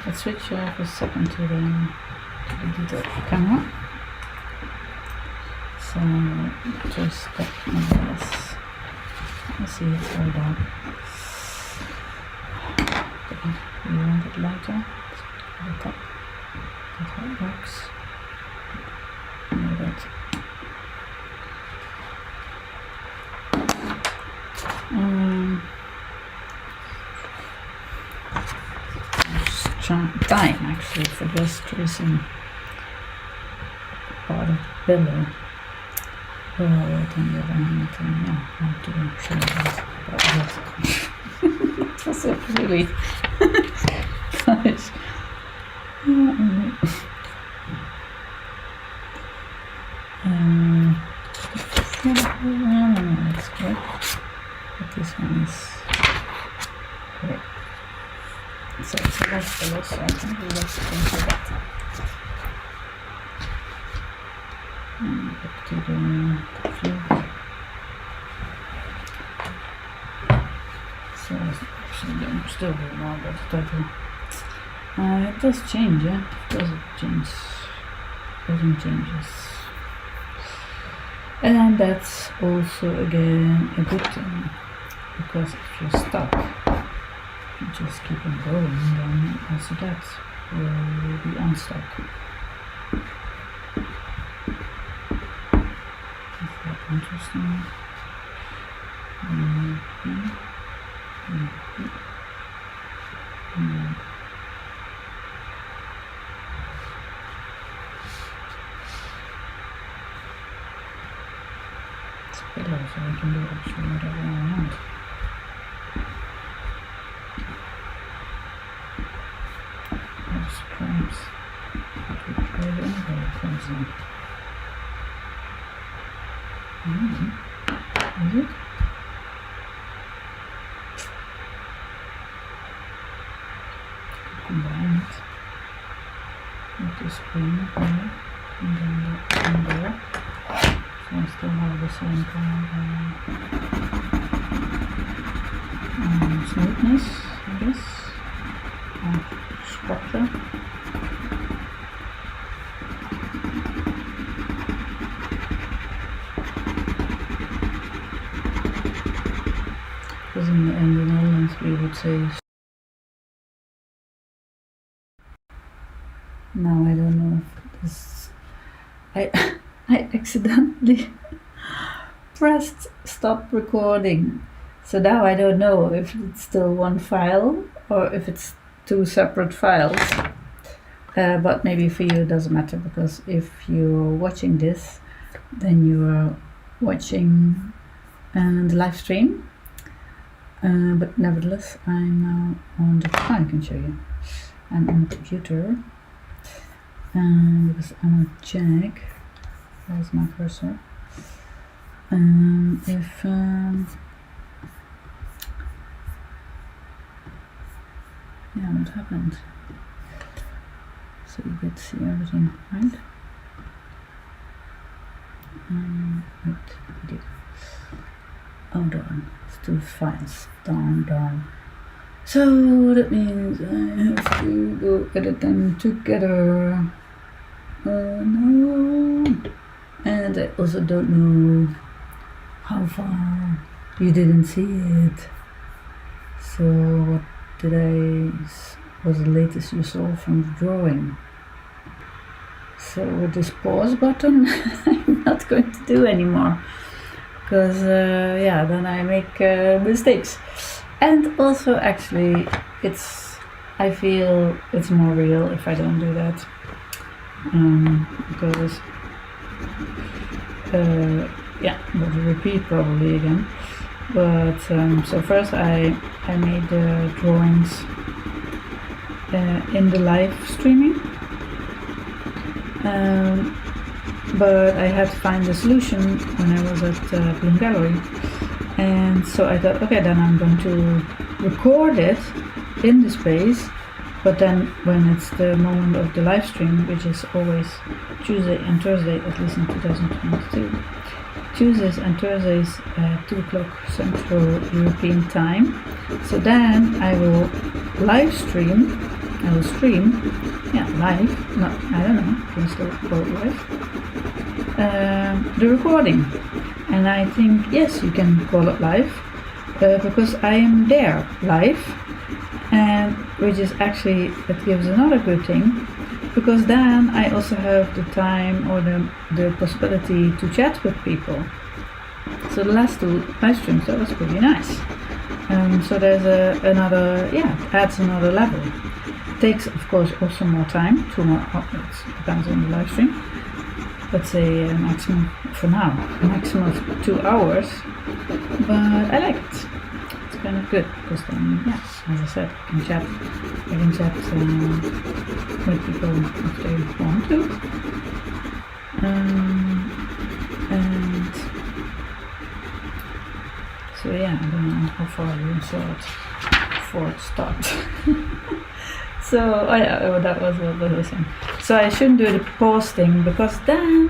Let's switch off a second to the camera. So just that this. Let's see, it's very dark. You want it lighter? At the top. That's how it works. Like that. Time actually for just tracing part of the pillow. Right on the other hand, yeah, I want to show you that. That's it, really. Nice. That's good. But this one is great. So that's the last, so I think let's go into that. Back to the flute. So I'm still doing all that title. It does change, yeah? It doesn't change. Doesn't change. And that's also again a good thing, because if you're stuck, you just keep on going, then also that will be unstuck. Is that interesting? It's a pillow, so I can do actually whatever I want. Stripes. Where the angle comes in. Is it? Combine it with this green here, and then the one there. So I still have the same kind of smoothness, I guess. Structure. because in the Netherlands we would say. Now I don't know if this. I accidentally pressed stop recording, so now I don't know if it's still one file or if it's two separate files. But maybe for you it doesn't matter, because if you're watching this, then you are watching the live stream. But nevertheless, I'm now on the. I can show you. I'm on the computer because I want to check. Where's my cursor? If yeah, what happened? So you get to see everything, right? Wait, video. Oh darn, it's two files. Darn. So that means I have to go edit them together. No. And I also don't know how far you didn't see it. So what was the latest you saw from the drawing? So with this pause button, I'm not going to do anymore, because then I make mistakes. And also, actually, I feel it's more real if I don't do that, because we'll repeat probably again. But so first I made the drawings in the live streaming, but I had to find the solution when I was at Bloom Gallery, and so I thought, okay, then I'm going to record it in the space, but then when it's the moment of the live stream, which is always Tuesday and Thursday, at least in 2022, Tuesdays and Thursdays at 2 o'clock Central European time. So then I will stream live, no, I don't know, you can still call it live, the recording. And I think, yes, you can call it live, because I am there live, and which is actually, it gives another good thing, because then I also have the time or the possibility to chat with people. So the last two live streams, that was pretty nice. So there's adds another level. It takes, of course, also more time, 2 more hours, depends on the live stream. Let's say maximum, for now, maximum of 2 hours, but I like it. It's kind of good, because then, as I said, I can chat with people if they want to, and so I don't know how far you saw it before it stopped. So that was what I was saying. So I shouldn't do the pause thing, because then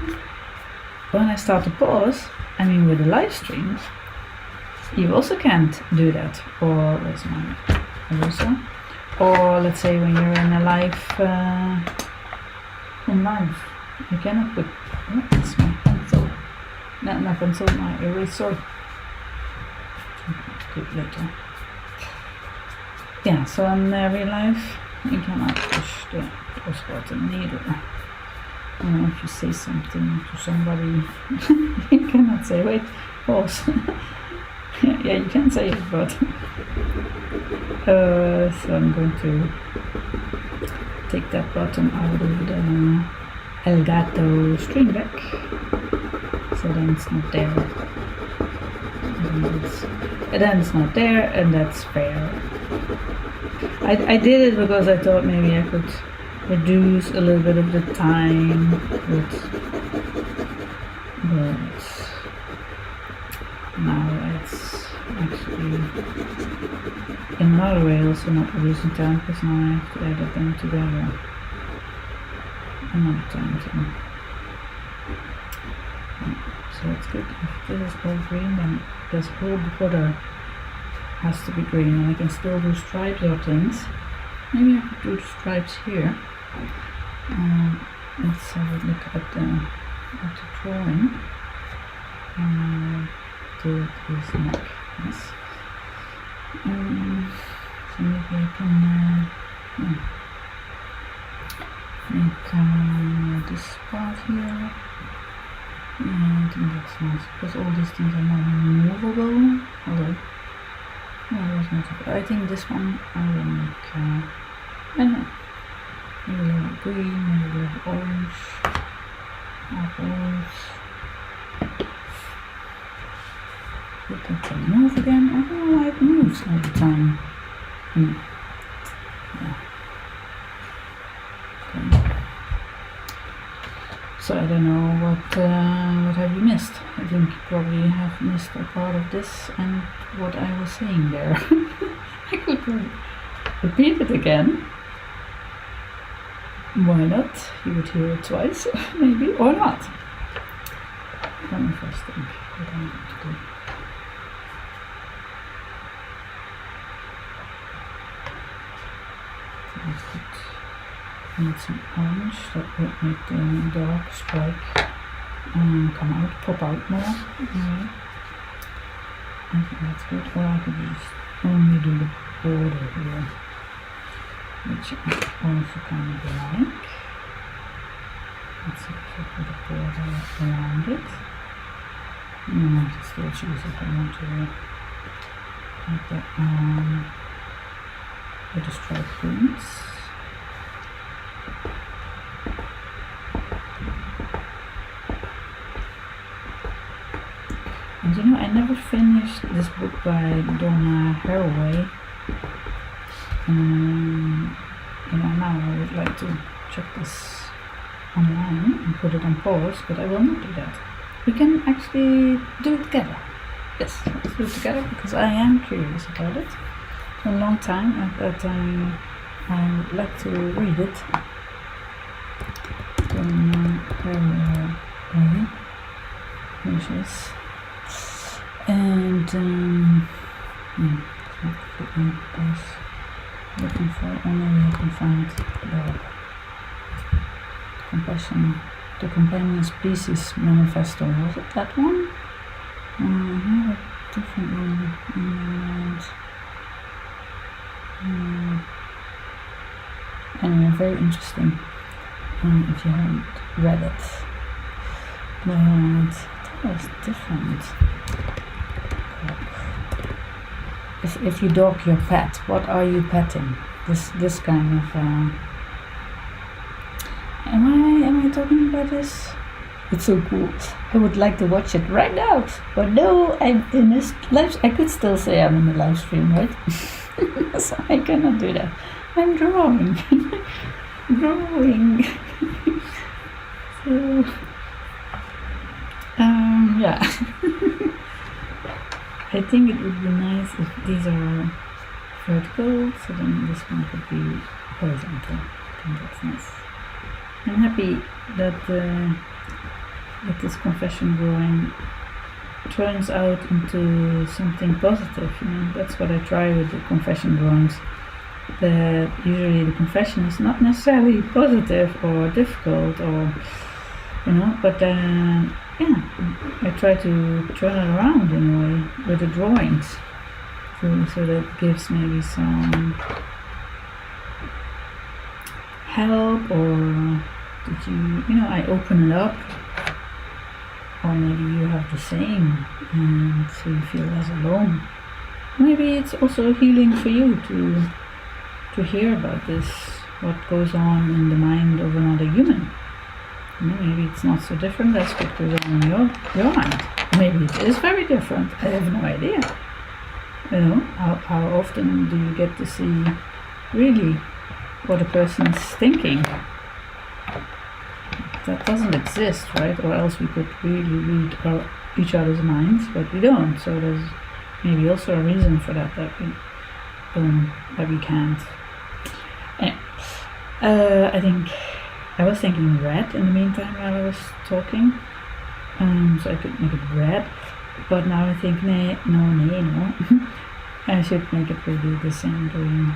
when I start to pause, with the live streams, you also can't do that. Or where's my eraser? Or let's say when you're in a live, you cannot put. That's my pencil. Not my pencil, my eraser. Do it later. Yeah. So in real life, you cannot push the pause button neither. If you say something to somebody, you cannot say, wait, pause. Yeah, you can say it, but so I'm going to take that button out of the Elgato Stream Deck, so then it's not there. And then it's not there, and that's fair. I did it because I thought maybe I could reduce a little bit of the time, but now it's actually in another way also not reducing time, because now I have to edit them together another time too. So it's good. If this is all green, then this whole border has to be green, and I can still do stripes or things. Maybe I could do the stripes here. Let's have a look at the drawing. Do his neck. Yes. I think this one I will make, I don't know, maybe a little green, maybe a little orange, apples. Look at the move again. I don't know why it moves all the time. Yeah. Okay. So I don't know what have you missed. I think you probably have missed a part of this and what I was saying there. I could repeat it again. Why not? You would hear it twice, maybe, or not. Let me first think what I need to do. I need some orange that would make the dark stripe come out, pop out more. I think that's good. Or I could just only do the border here, which I also kind of like. Let's see if I put a border around it. I can still choose if I want to make that with the striped greens. And you know, I never finished this book by Donna Haraway. Now I would like to check this online and put it on pause, but I will not do that. We can actually do it together. Yes, let's do it together because I am curious about it. For a long time that I would like to read it. Pages. And looking for only I can find the Companion Species Manifesto. Was it that one? I have a different one in mind. Anyway, very interesting. If you haven't read it, but that was different. If you dog your pet, what are you petting? This kind of. Am I talking about this? It's so cool. I would like to watch it right now, but no, I'm in this live. I could still say I'm in the live stream, right? So I cannot do that. I'm drawing, drawing. So, yeah. I think it would be nice if these are vertical, so then this one could be horizontal. I think that's nice. I'm happy that this confession drawing turns out into something positive. That's what I try with the confession drawings. Usually the confession is not necessarily positive or difficult, or but I try to turn it around in a way with the drawings, so that gives maybe some help, or did I open it up, or maybe you have the same, and so you feel less alone. Maybe it's also healing for you to hear about this, what goes on in the mind of another human. Maybe it's not so different. That's what goes on in your mind. Maybe it is very different. I have no idea. How often do you get to see really what a person is thinking? That doesn't exist, right? Or else we could really read each other's minds, but we don't. So there's maybe also a reason for that we can't. Anyway, I think I was thinking red in the meantime while I was talking, so I could make it red. But now I think no. I should make it really the same green.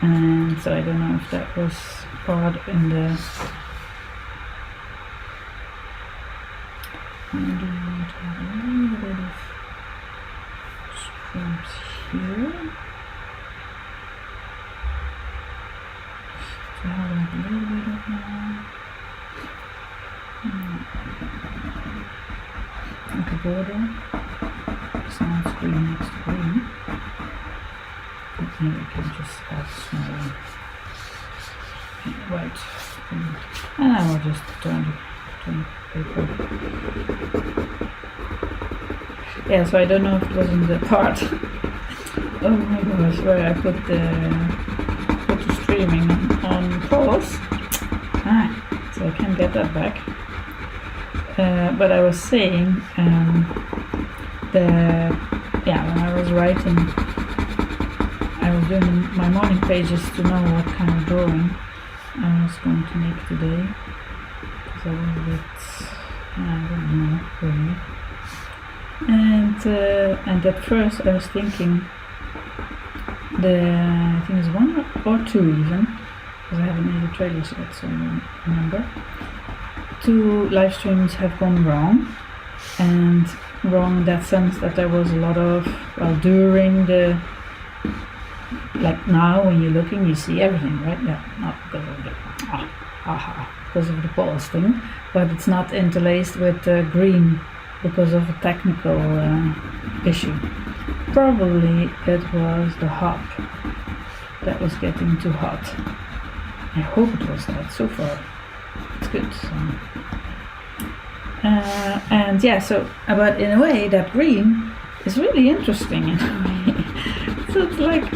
And so I don't know if that was part in the. I do want to have a little bit of stripes here. So I have a little bit of like a border X now it's green next to green. But maybe I can just add small white. And I will just turn the paper. Yeah, so I don't know if it was in the part. Oh my gosh, where I put the streaming on pause. So I can't get that back. But I was saying when I was writing, I was doing my morning pages to know what kind of drawing I was going to make today. Because I was a bit, I don't know really. And at first I was thinking I think it's one or two even, because I haven't made the trailers yet, so I don't remember. 2 live streams have gone wrong, and wrong in that sense that there was a lot of, during the, like now when you're looking you see everything, right? Yeah, not because of the, because of the pause thing, but it's not interlaced with green because of a technical issue. Probably it was the hop that was getting too hot. I hope it was that. So far it's good. And yeah, so but in a way that green is really interesting in a way. So it's like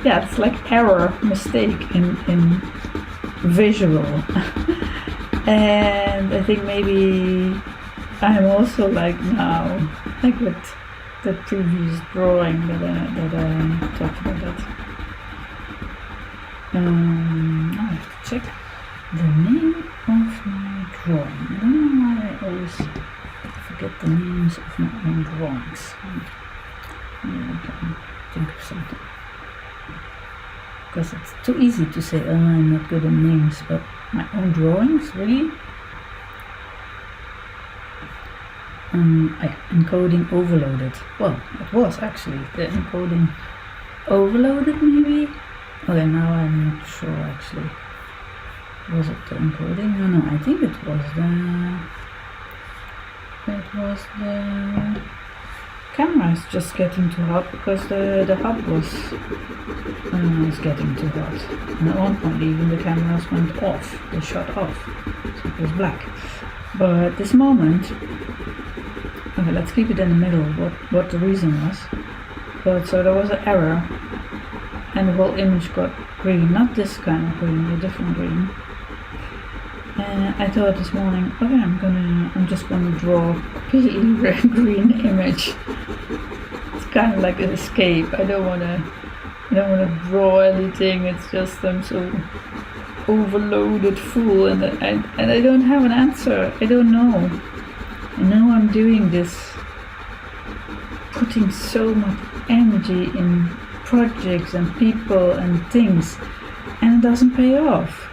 it's like error, mistake in visual. And I think maybe I'm also like now, like with the previous drawing that I talked about that. I have to check the name of my drawing. I don't know why I always forget the names of my own drawings. Maybe I can think of something. Because it's too easy to say, oh, I'm not good at names, but my own drawings, really? Encoding overloaded. Well, it was actually the encoding overloaded, maybe? Okay, now I'm not sure actually. Was it the encoding? No, I think it was the camera is just getting too hot because the hub was getting too hot. And at one point even the cameras went off. They shut off. So it was black. But at this moment, okay, let's keep it in the middle, what the reason was. But so there was an error and the whole image got green, not this kind of green, a different green. And I thought this morning, okay, I'm just gonna draw a pale green image. It's kind of like an escape. I don't wanna draw anything. It's just I'm so overloaded full, and I don't have an answer. I don't know. I know I'm doing this, putting so much energy in projects and people and things, and it doesn't pay off.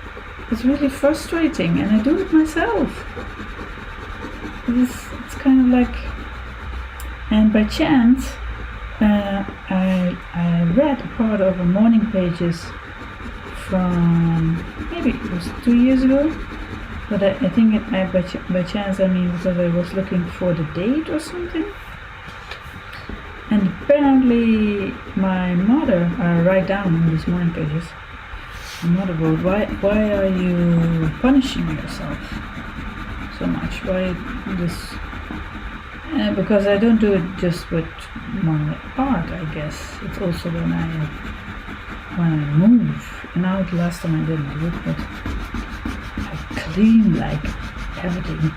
It's really frustrating, and I do it myself. It's kind of like, and by chance, I read a part of a morning pages from maybe it was 2 years ago, but I think by chance I mean because I was looking for the date or something. And apparently my mother, I write down in these morning pages, my mother wrote, why are you punishing yourself so much? Why this? Because I don't do it just with my art, I guess. It's also when I move. And now the last time I didn't do it, but I clean like everything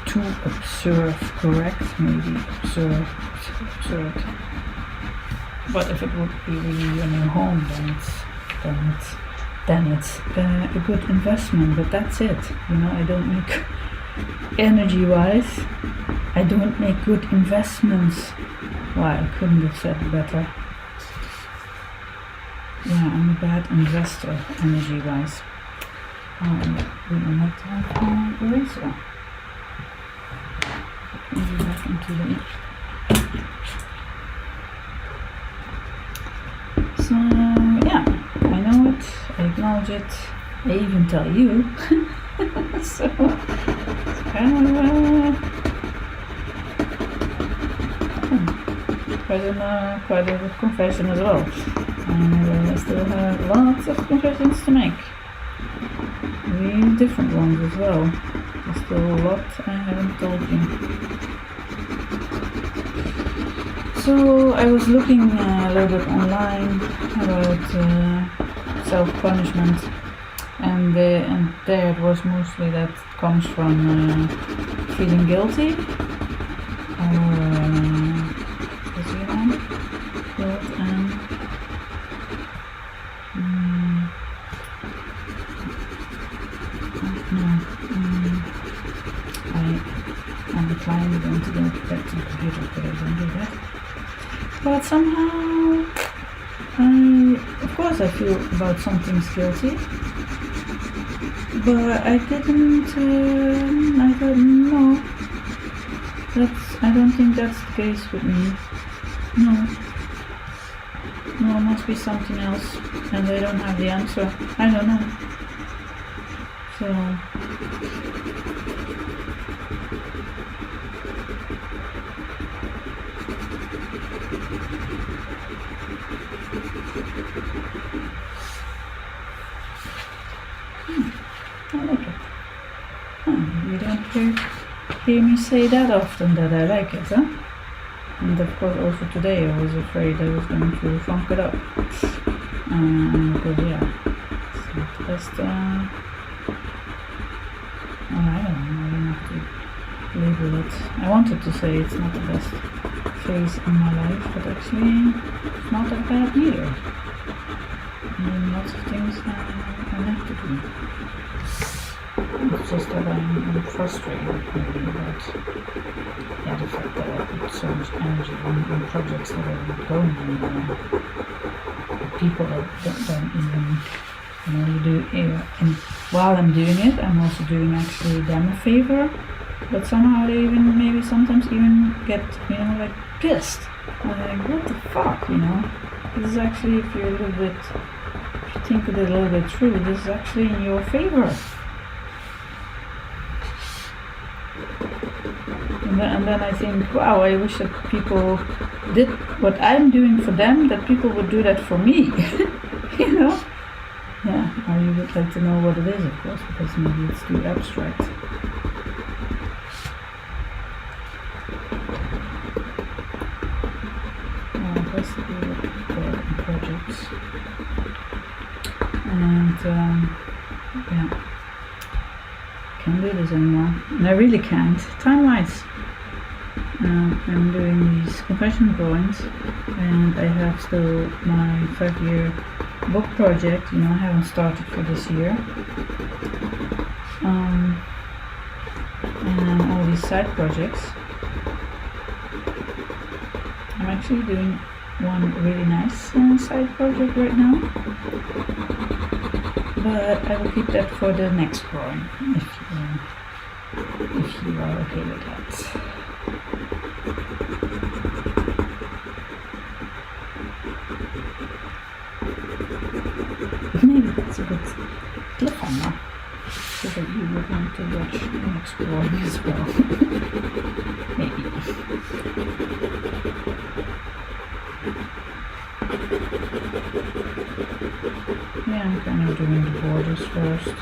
to observe, correct? Maybe observed. But if it would be really your new home, then it's a good investment. But that's it. You know, I don't make energy-wise. I don't make good investments. Why, I couldn't have said it better. Yeah, I'm a bad investor, energy-wise. We will not have an eraser. Maybe back into the... So, yeah, I know it, I acknowledge it, I even tell you. So, it's kind of... Quite a confession as well. And I still have lots of confessions to make. Really different ones as well. There's still a lot I haven't told you. So I was looking a little bit online about self-punishment, and there it was mostly that comes from feeling guilty, or what's the one? Guilt and I'm trying again to go back to the computer, but I don't do that. But somehow, of course I feel about some things guilty, but I didn't, I thought, no, I don't think that's the case with me. No, it must be something else, and I don't have the answer. I don't know. So, I like it. You don't hear me say that often that I like it, huh? And of course also today I was afraid I was going to funk it up. Because yeah, it's not the best, I don't know, I don't have to label it. I wanted to say it's not the best phase in my life, but actually it's not that bad either. Lots of things I have to do. It's just that I'm frustrated maybe about the fact that I put so much energy on projects that are not going anywhere. People that don't even, you do, and while I'm doing it, I'm also doing actually them a favor, but somehow they even, maybe sometimes even get, like pissed. I'm like, what the fuck, This is actually, if you think of it a little bit through, this is actually in your favor. And then I think, wow, I wish that people did what I'm doing for them, that people would do that for me. Yeah, or you would like to know what it is, of course, because maybe it's too abstract. It has to do with projects. And, can't do this anymore. And I really can't, time-wise. I'm doing these confession drawings, and I have still my 5-year book project, I haven't started for this year. And all these side projects. I'm actually doing one really nice side project right now, but I will keep that for the next drawing, if you are okay with that. Maybe that's a good cliffhanger, so that you would want to watch the next drawing as well. Maybe. Yeah, I'm kind of doing the borders first.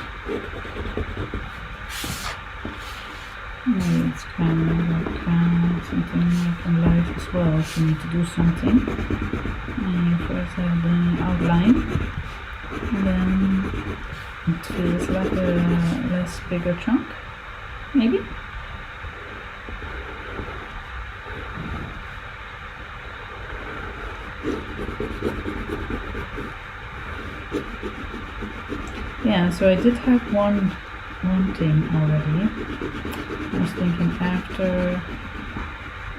Maybe it's kind of like something like in life as well. If you need to do something, you first have the outline, and then it feels like a less bigger chunk, maybe. Yeah, so I did have one thing already. I was thinking after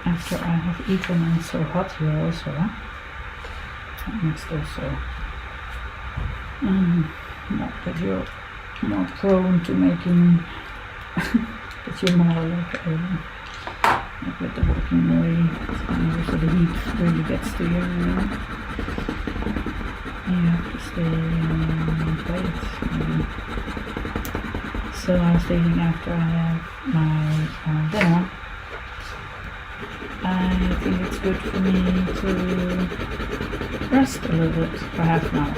I have eaten, and it's so hot here also, that makes it also that you're more prone to making that you're more like with the working way, so the heat really gets to you, you have to stay quiet. So I was thinking after I have my dinner, I I think it's good for me to rest a little bit for half an hour.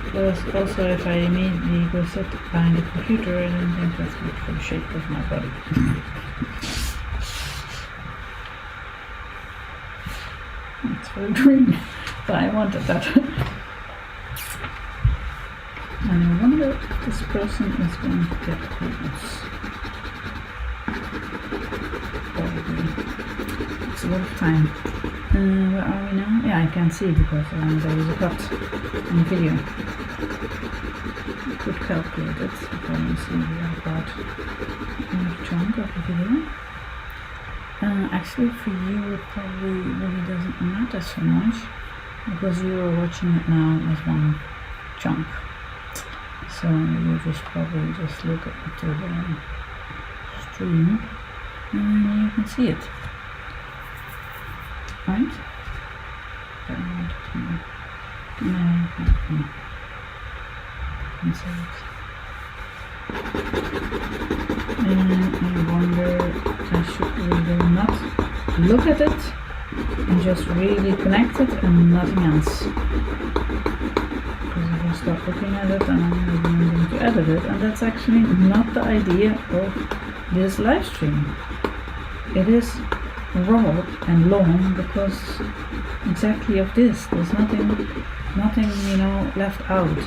Because also if I immediately go sit behind the computer, I don't think that's good for the shape of my body. It's very green, but I wanted that. And I wonder if this person is going to get close. Probably. It's a lot of time. Where are we now? Yeah, I can't see because there is a cut in the video. I could calculate it if I want to see the other part in the chunk of the video. Actually, for you, it probably really doesn't matter so much because you are watching it now as one chunk. So you just probably just look at the stream and you can see it. Right? No, can see it. And I wonder if I should really not look at it and just really connect it and nothing else. Because if I start looking at it, then I'm going to edit it, and that's actually not the idea of this live stream. It is raw and long because exactly of this. There's nothing left out.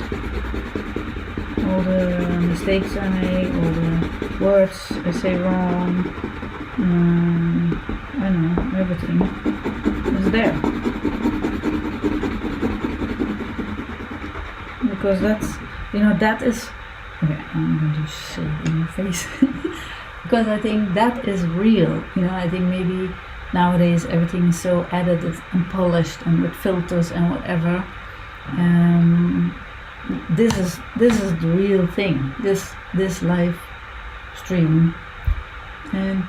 All the mistakes I make, all the words I say wrong, I don't know, everything is there. Because that is, okay, I'm going to say it in your face. Because I think that is real. I think maybe nowadays everything is so edited and polished and with filters and whatever. This is the real thing. This live stream, and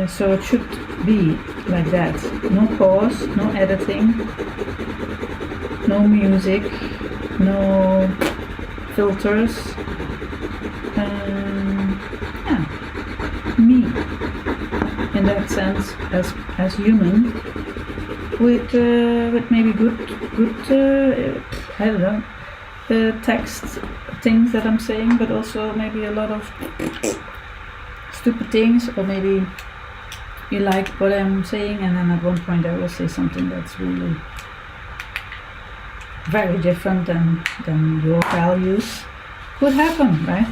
so it should be like that. No pause, no editing, no music, no filters. Me, in that sense, as human, with maybe good I don't know, text things that I'm saying, but also maybe a lot of stupid things, or maybe you like what I'm saying, and then at one point I will say something that's really very different than your values. Could happen, right?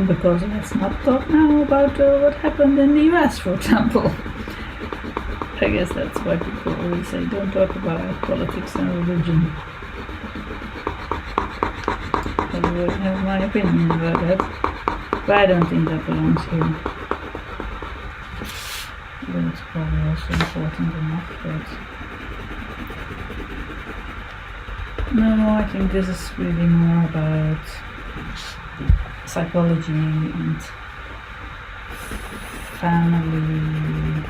Because let's not talk now about what happened in the US, for example. I guess that's why people always say don't talk about politics and religion. I would have my opinion about that, but I don't think that belongs here. But it's probably also important enough, but no, I think this is really more about psychology and family,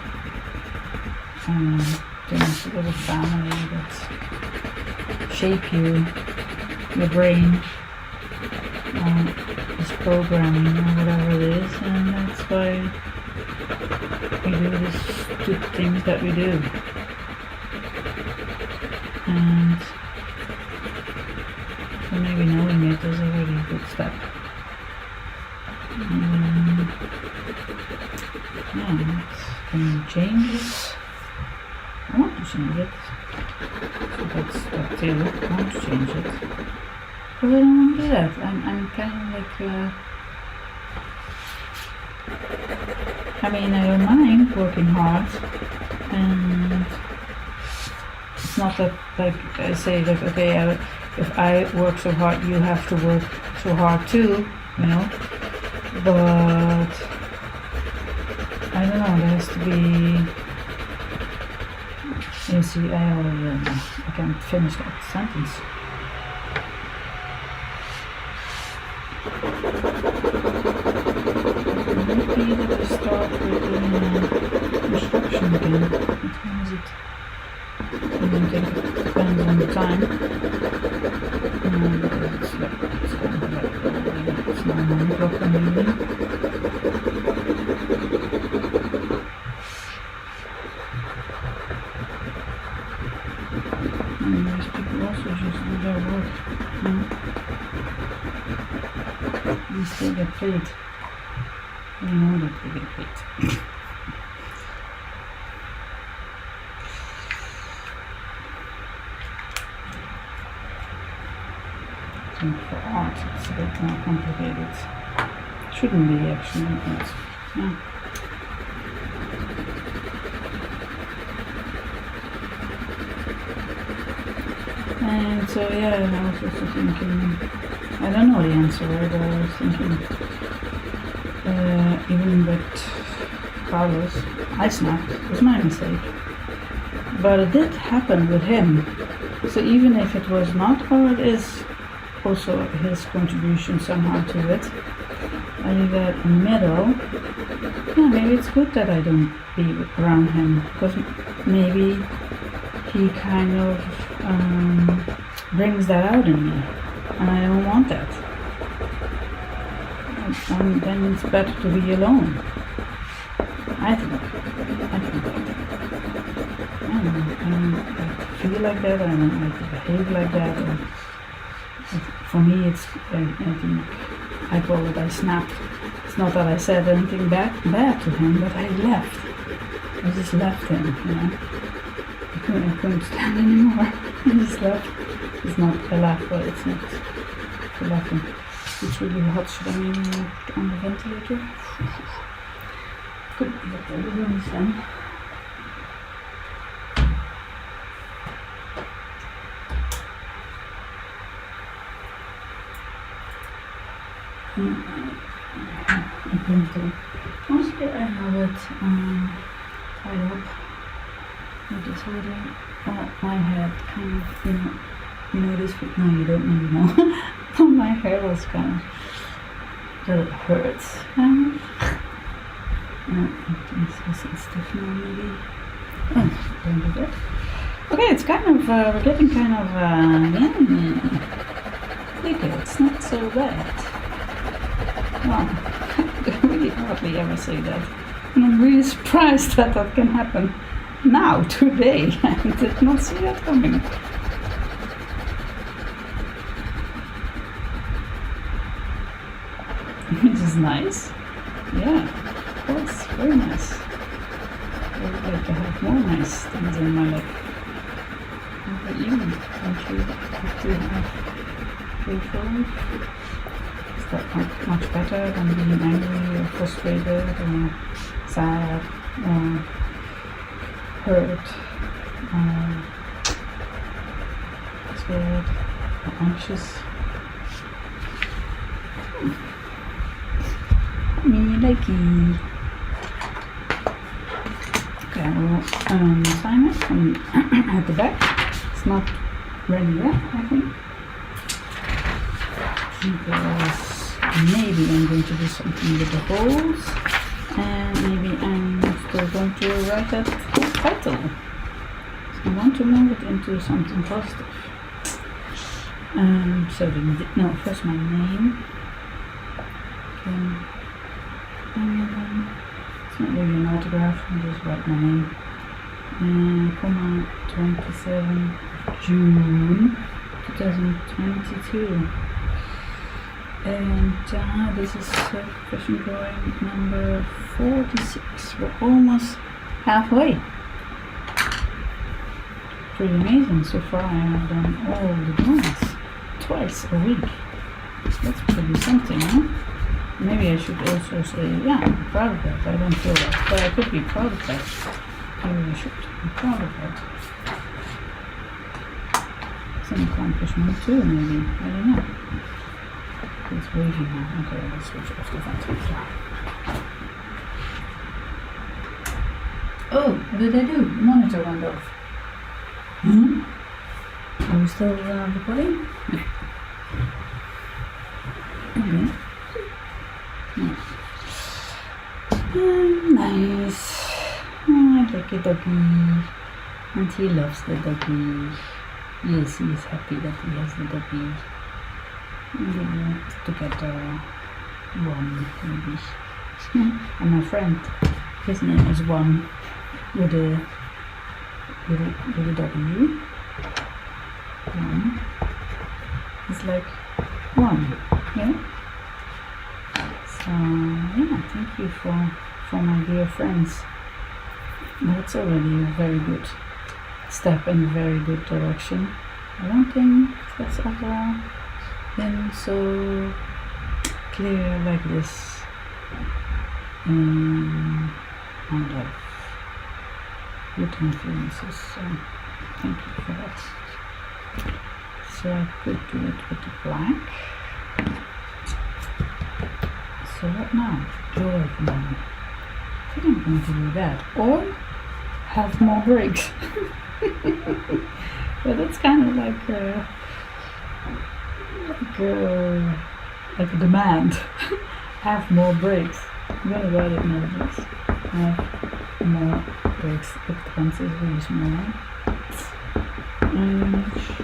things with a family that shape you, your brain, this programming or whatever it is, and that's why we do these stupid things that we do. And so maybe knowing it is already a good step. Can you change it? I want to change it. So that's up to you. I want to change it. But I don't want to do that. I'm kind of like, I don't mind working hard. And it's not that, like, I say, like, okay, if I work so hard, you have to work so hard too, But I don't know, there has to be, you see, I can't finish that sentence. Maybe that I start with session again. What time is it? I don't think it depends on the time. It's now 9 o'clock in the evening. And these people also just do their work. They still get paid. You know that they get paid. For art, it's a bit more complicated. Shouldn't be actually, but yeah. And so yeah, I was also thinking, I don't know the answer, but I was thinking, even with Carlos, I snapped, it was my mistake. But it did happen with him. So even if it was not, or it is also his contribution somehow to it, I leave that in the middle. Yeah, maybe it's good that I don't be around him, because maybe he kind of brings that out in me, and I don't want that. And then it's better to be alone. I think. I don't like to feel like that, I don't like to behave like that. Or, for me, it's, I think, I call it, I snapped. It's not that I said anything bad to him, but I left. I just left him, you know. I couldn't stand anymore. I just left. It's not a laugh, but it's not for laughing. It's really hot. Should I maybe put on the ventilator? Could be that the room is then. I'm going to, mostly I have it tied up with this hoodie. My head kind of, you know this, no you don't really know, but my hair was kind of, that it hurts. It's also stiff now maybe. Oh, don't do that. Okay, it's kind of, we're getting kind of, yeah, okay, it's not so bad. Wow, I really hardly ever say that. And I'm really surprised that that can happen now, today. I did not see that coming. Which is nice. Yeah, of course, very nice. I would like to have more nice things in my life. But you actually have to have grateful. That much better than being angry or frustrated or sad or hurt or scared or anxious. Me likey. Okay, I will sign it from at the back. It's not ready yet, I think. Because maybe I'm going to do something with the holes, and maybe I'm still going to write that title. So I want to move it into something positive. So first my name. Engelen. It's not really an autograph, I just write my name. And 27 June 2022. And this is question drawing number 46. We're almost halfway. Pretty amazing. So far I have done all the drawings twice a week. That's pretty something, huh? Maybe I should also say, yeah, I'm proud of that. I don't feel that, but I could be proud of that. Maybe I should be proud of that. It's an accomplishment too, maybe. I don't know. It's wavy now. Okay, let's switch off the ventilator. Oh, what did I do? Monitor went off. Are we still recording? Okay. Nice. I like a doggy, and he loves the doggy. Yes, he is happy that he has the doggy. Together, one maybe. And my friend, his name is One with a W. One. It's like one, yeah. So yeah, thank you for my dear friends. That's already a very good step in a very good direction. I don't think that's ever been so clear like this in my life. Good influences, so thank you for that. So I could do it with the black. So what now? Joy now. I think I'm going to do that. Or have more breaks. But that's kind of like a demand. Have more breaks. I'm gonna write it in the list. Have more breaks. It depends, it's really small.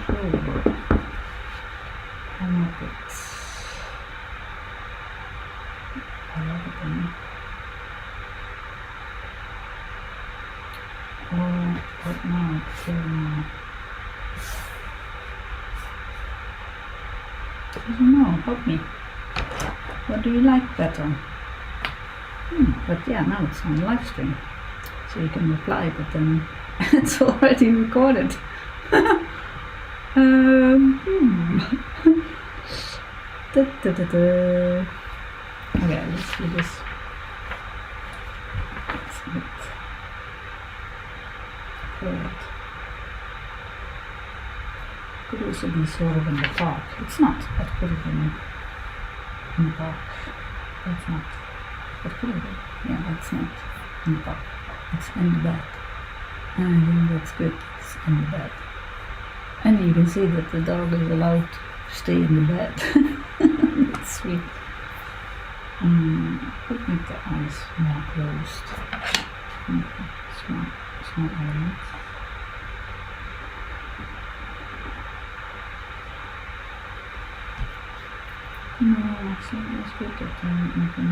Sure. Have more breaks. I love it then. Or what now? I don't know, help me. What do you like better? But yeah, now it's on live stream. So you can reply, but then it's already recorded. Okay, let's do this. Could also be sort of in the park. It's not, but could have been in the park. That's not. But could have been. Yeah, that's not in the park. It's in the bed. And I think that's good. It's in the bed. And you can see that the dog is allowed to stay in the bed. That's sweet. Could make the eyes more closed. Small elements. No, actually it's good that you can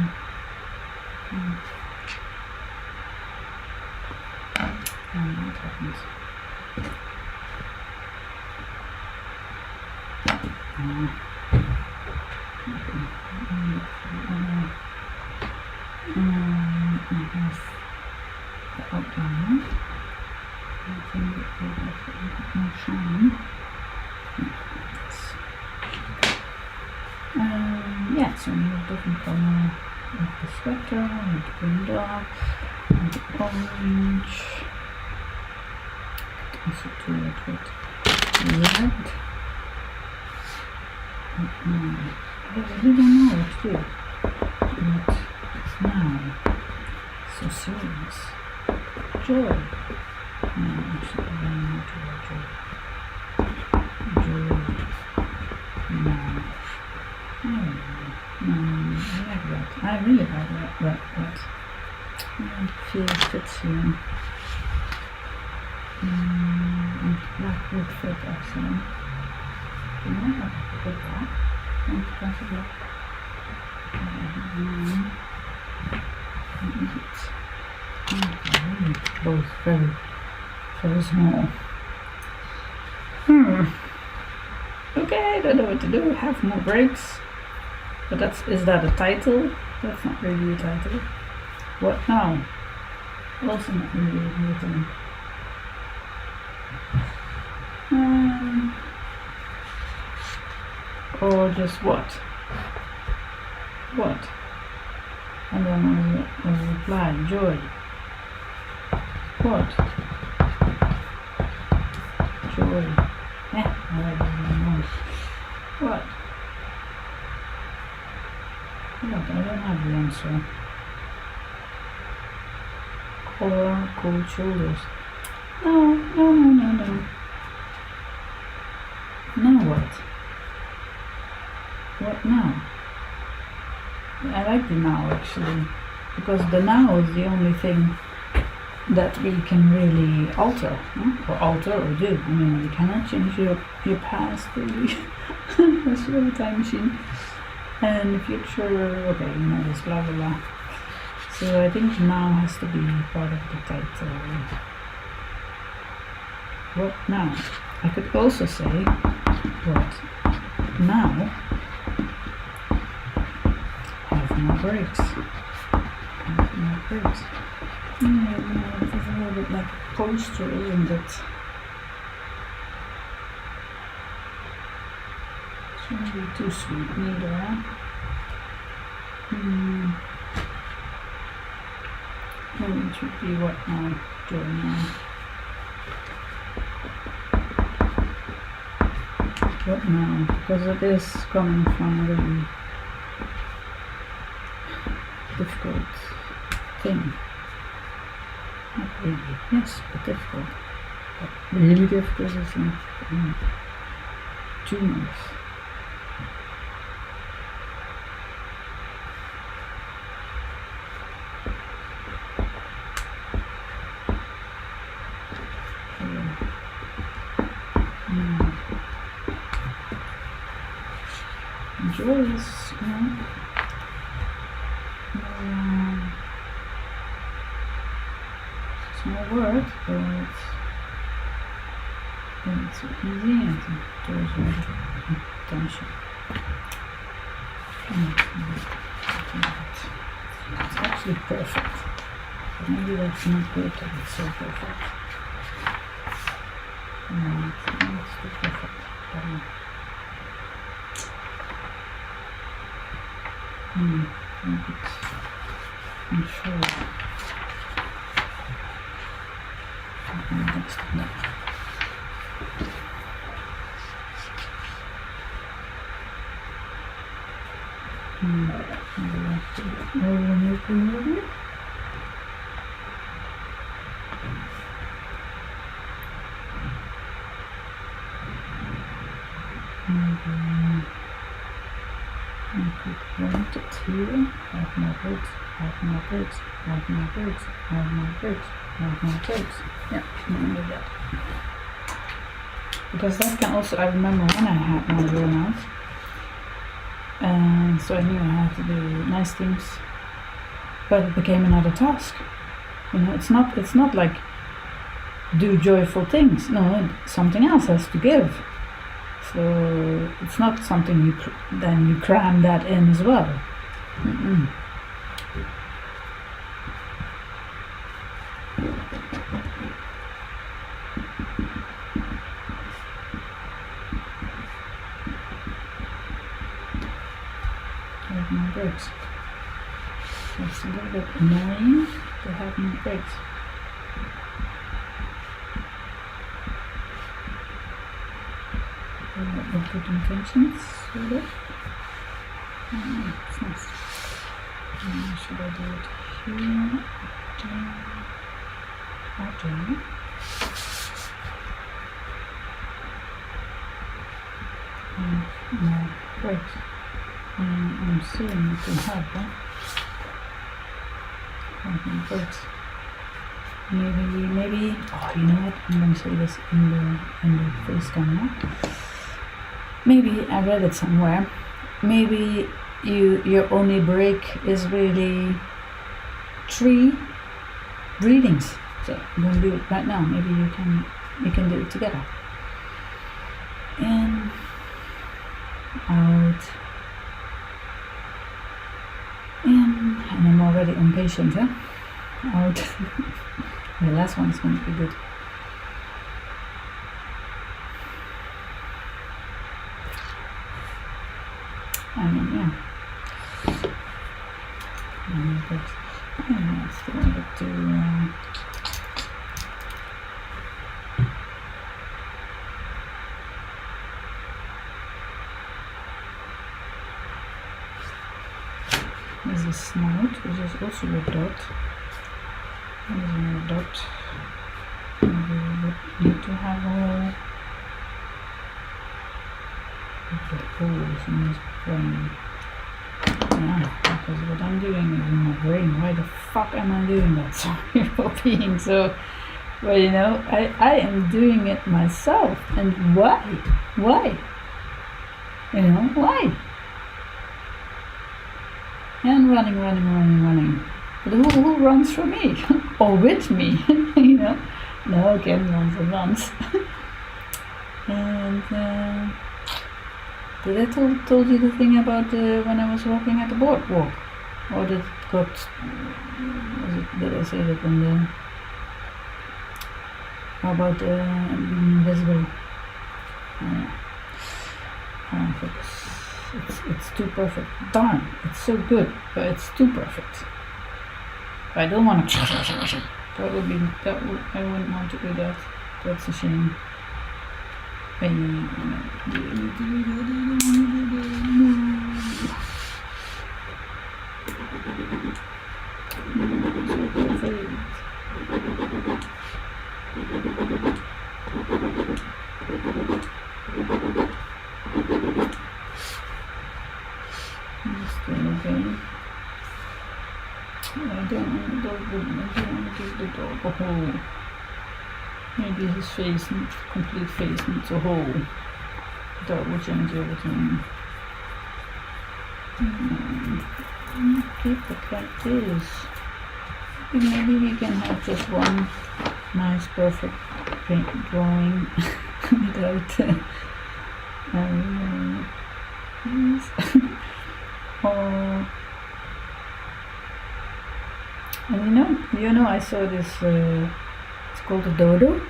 what happens? I have the outline. I think it will have a little bit more shine. Yeah, so we have different color of the sweater, with the green dog, and the orange. Also do it with red. I really don't know what to do. But now, so serious. Joy. No, actually, I don't know to joy. No. I like that. I really like that. I feel it fits here. And black would fit actually. You know, I have to put black. And possibly both very, very small. Okay, I don't know what to do. Have more breaks. But is that a title? That's not really a title. What now? Also not really a title. Or just what? What? And then I'll reply, joy. What? Joy. I don't know. What? What? I don't have the answer. Collar, cold shoulders. No. Now what? What now? I like the now actually, because the now is the only thing that we can really alter, or alter or do. I mean, you cannot change your past really. That's your time machine. And the future, okay, this blah blah blah. So I think now has to be part of the title. What now? I could also say, what now? Have more breaks. Have more breaks. It's a little bit like a poster, isn't it? Shouldn't be too sweet neither, huh? Maybe it should be what now? Journal. What now? Because it is coming from a really difficult thing. Not really, yes, but difficult. But really difficult is like tumors. Enjoy this, small word, but it's so easy and it does with attention. It's actually perfect. But maybe that's not good that it's so perfect. No, it's too perfect. I'm sure. Next to that. I could want it here. Have more birds, have more birds, have more birds, have more birds, have more birds. Yeah, remember that. Because that can also, I remember when I had my burnout, and so I knew I had to do nice things, but it became another task. It's not like do joyful things. No, something else has to give. So it's not something then you cram that in as well. Have no breaks. It's a little bit annoying to have no breaks. With good intentions, sort of. It's nice. Should I do it here? Down. No, great. I'm seeing you can have that. Great. Maybe. Oh, you know what? I'm going to say this in the face camera. Maybe I read it somewhere. Maybe your only break is really 3 readings. So I'm going to do it right now. Maybe you can do it together. In, out, in, and I'm already impatient, huh? Out. The last one is going to be good. Yeah. Let's go back to there's a snout, which is also a dot. There's another dot. Maybe we would need to have a the holes in his brain. Yeah, because what I'm doing is in my brain. Why the fuck am I doing that? Sorry for being so. Well, I am doing it myself. And why? Why? Why? And running. But who runs for me? Or with me? No, Kim runs and runs. And did I told you the thing about when I was walking at the boardwalk? Or did I say that in the... How about being invisible? It's too perfect. Darn, it's so good, but it's too perfect. I don't want to. I wouldn't want to do that. That's a shame. I don't want to give the dog a hole. Maybe his complete face needs a hole. That will change everything. Keep it like this. Maybe we can have just one nice, perfect paint drawing without or and I saw this. It's called a Dodo.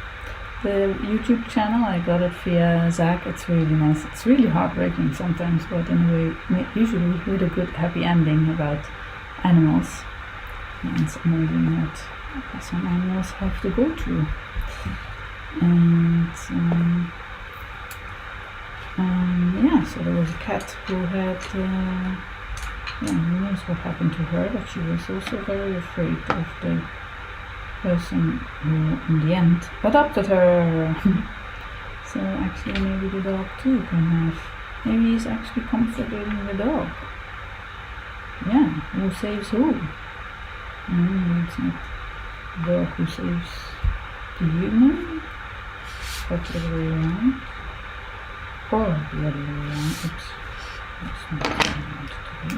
The YouTube channel. I got it via Zach. It's really nice. It's really heartbreaking sometimes, but anyway, usually with a good happy ending about animals. And it's amazing what some animals have to go through. And so there was a cat who had, who knows what happened to her, but she was also very afraid of the person who in the end adopted her. So actually maybe the dog too can have, maybe he's actually comforting the dog. Yeah, who saves who? It's not the dog who saves the human, but the other way around. Or the other way around. Oops. That's not what I wanted to do.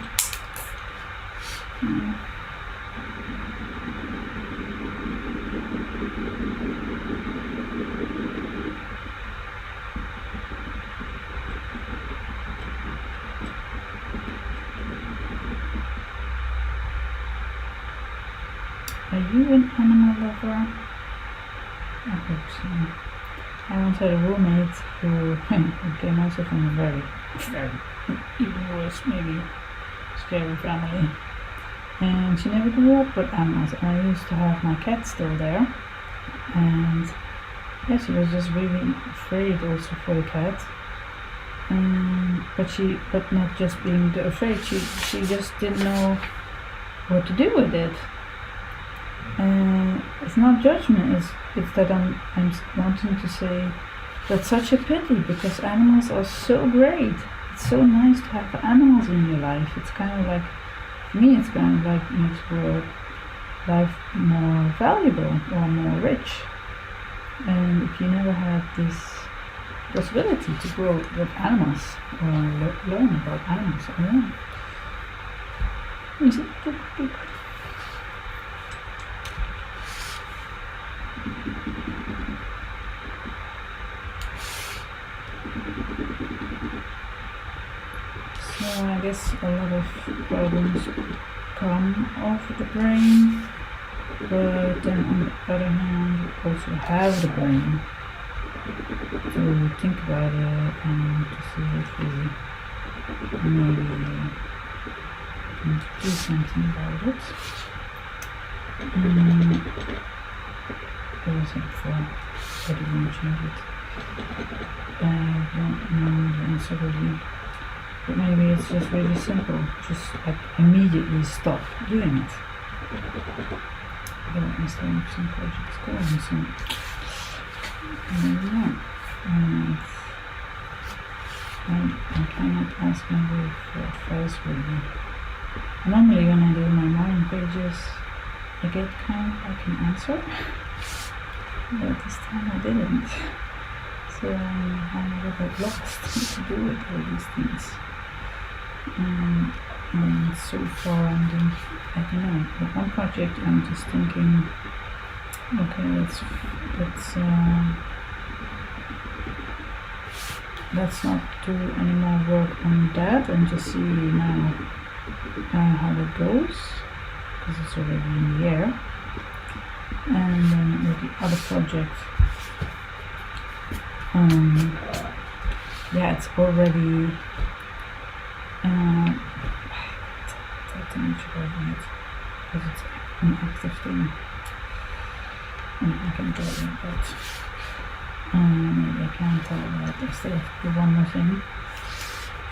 Are you an animal lover? I hope so. I once had a roommate who came also from a very, very, even worse, maybe scary family. And she never grew up with animals. I used to have my cat still there. And yeah, she was just really afraid also for the cat. But not just being afraid, she just didn't know what to do with it. It's not judgment, it's that I'm wanting to say that's such a pity, because animals are so great. It's so nice to have animals in your life. It's kind of like, for me, it's kind of like makes your life more valuable or more rich. And if you never had this possibility to grow with animals or learn about animals, I don't know. Is it? So I guess a lot of problems come off the brain, but then on the other hand you also have the brain to think about it and to see if we maybe can do something about it. There was before, but I didn't change it. I don't know the answer really. But maybe it's just really simple. Just like immediately stop doing it. I don't understand if some projects going soon. Maybe not. I cannot ask my way for advice really. Normally when I do my morning pages, I get kind of like an answer, but this time I didn't. So I'm a little bit lost what to do with all these things. And so far I don't know, with one project I'm just thinking, okay, let's not do any more work on that and just see now how it goes, because it's already in the air. And then with the other project, it's already too much about it because it's an active thing. I can tell you, but maybe I can't tell that. I still have to do one more thing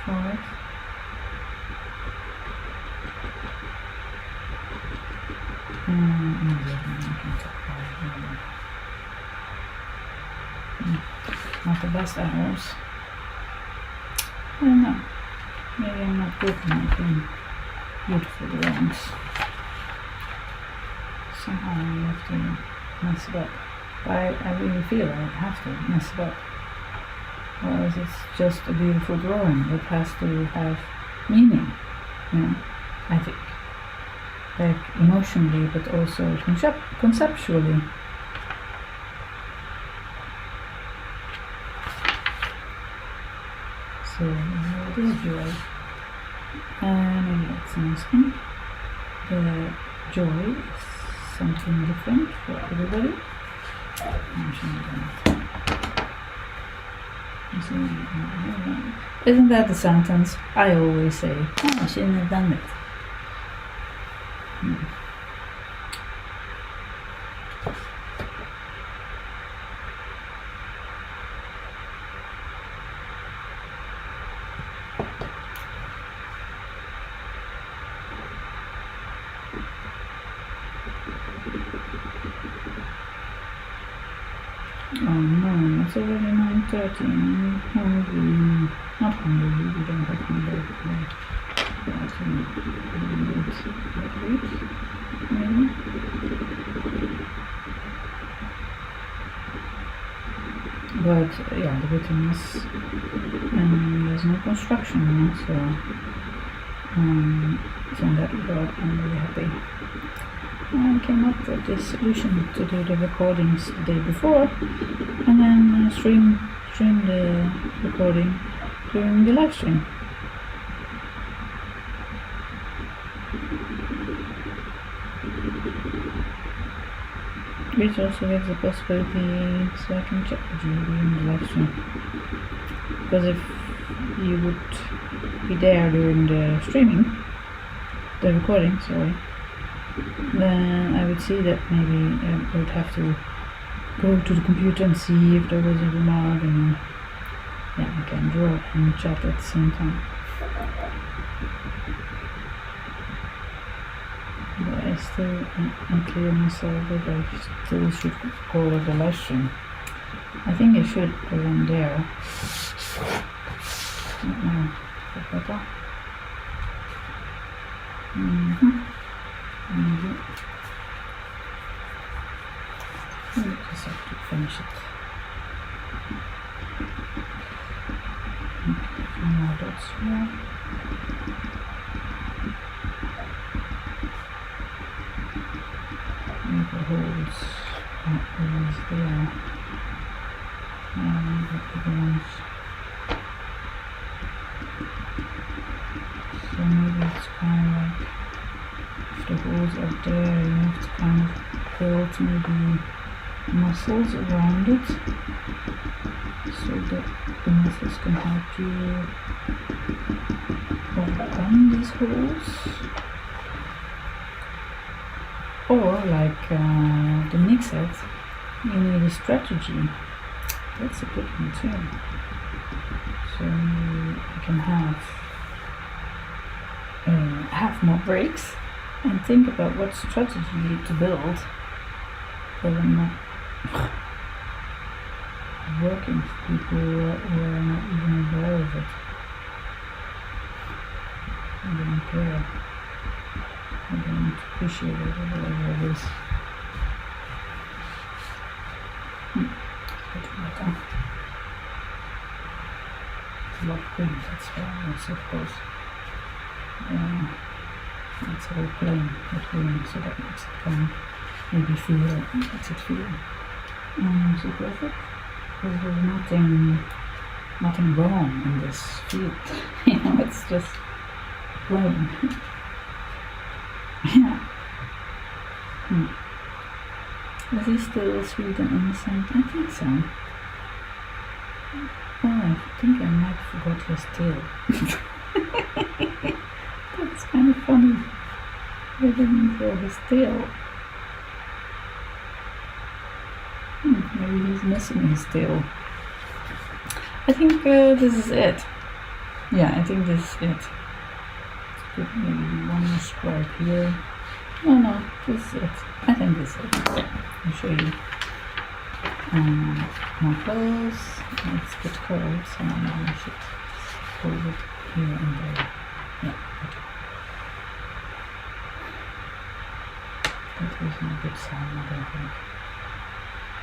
for it. Maybe I can talk about it. Not the best hours. I don't know. Maybe I'm not good at making beautiful drawings. Somehow I have to mess it up. But I really feel I have to mess it up. Otherwise it's just a beautiful drawing that has to have meaning, I think. Like emotionally, but also conceptually. So what is joy? Maybe that's an asking. The joy is something different for everybody. Isn't that the sentence I always say? Oh, I shouldn't have done it. Oh no, it's already 9:30 and I'm hungry. Not hungry, we don't have hunger. Maybe. But yeah, the good thing is there's no construction now, so in that regard I'm really happy. I came up with this solution to do the recordings the day before and then stream the recording during the live stream. Which also gives the possibility so I can chat with you during the live stream. Because if you would be there during the streaming, the recording, then I would see that maybe I would have to go to the computer and see if there was a remark, and I can draw and chat at the same time. But I still unclear myself that I still should call it a live stream. I think I should go in there. Better. Maybe. I just have to finish it. A few more dots here. Make the holes not always there. And the bigger ones. So maybe it's kind of like, if the holes are there, you have to kind of build maybe muscles around it, so that the muscles can help you overcome these holes. Or like the Nick said, you need a strategy. That's a good one too. So you can have more breaks and think about what strategy to build for them not working for people who are not even aware of it. I don't care. don't appreciate it or whatever it is. A lot of green, that's why also, of course. It's all plain with green, so that makes it come, maybe makes it feel so perfect. Because there's nothing wrong in this field. It's just plain. Yeah. Is he still sweet and innocent? I think so. Oh, I think I might forgot his tail. That's kind of funny. I didn't draw his tail. Maybe he's missing his tail. I think this is it. Yeah, I think this is it. Put maybe one more stripe here. No, this is it. I think this is it. I'll show you. More close. Let's put curves, and then I should hold it here and there. Yeah, okay. That wasn't a good sound, I don't think.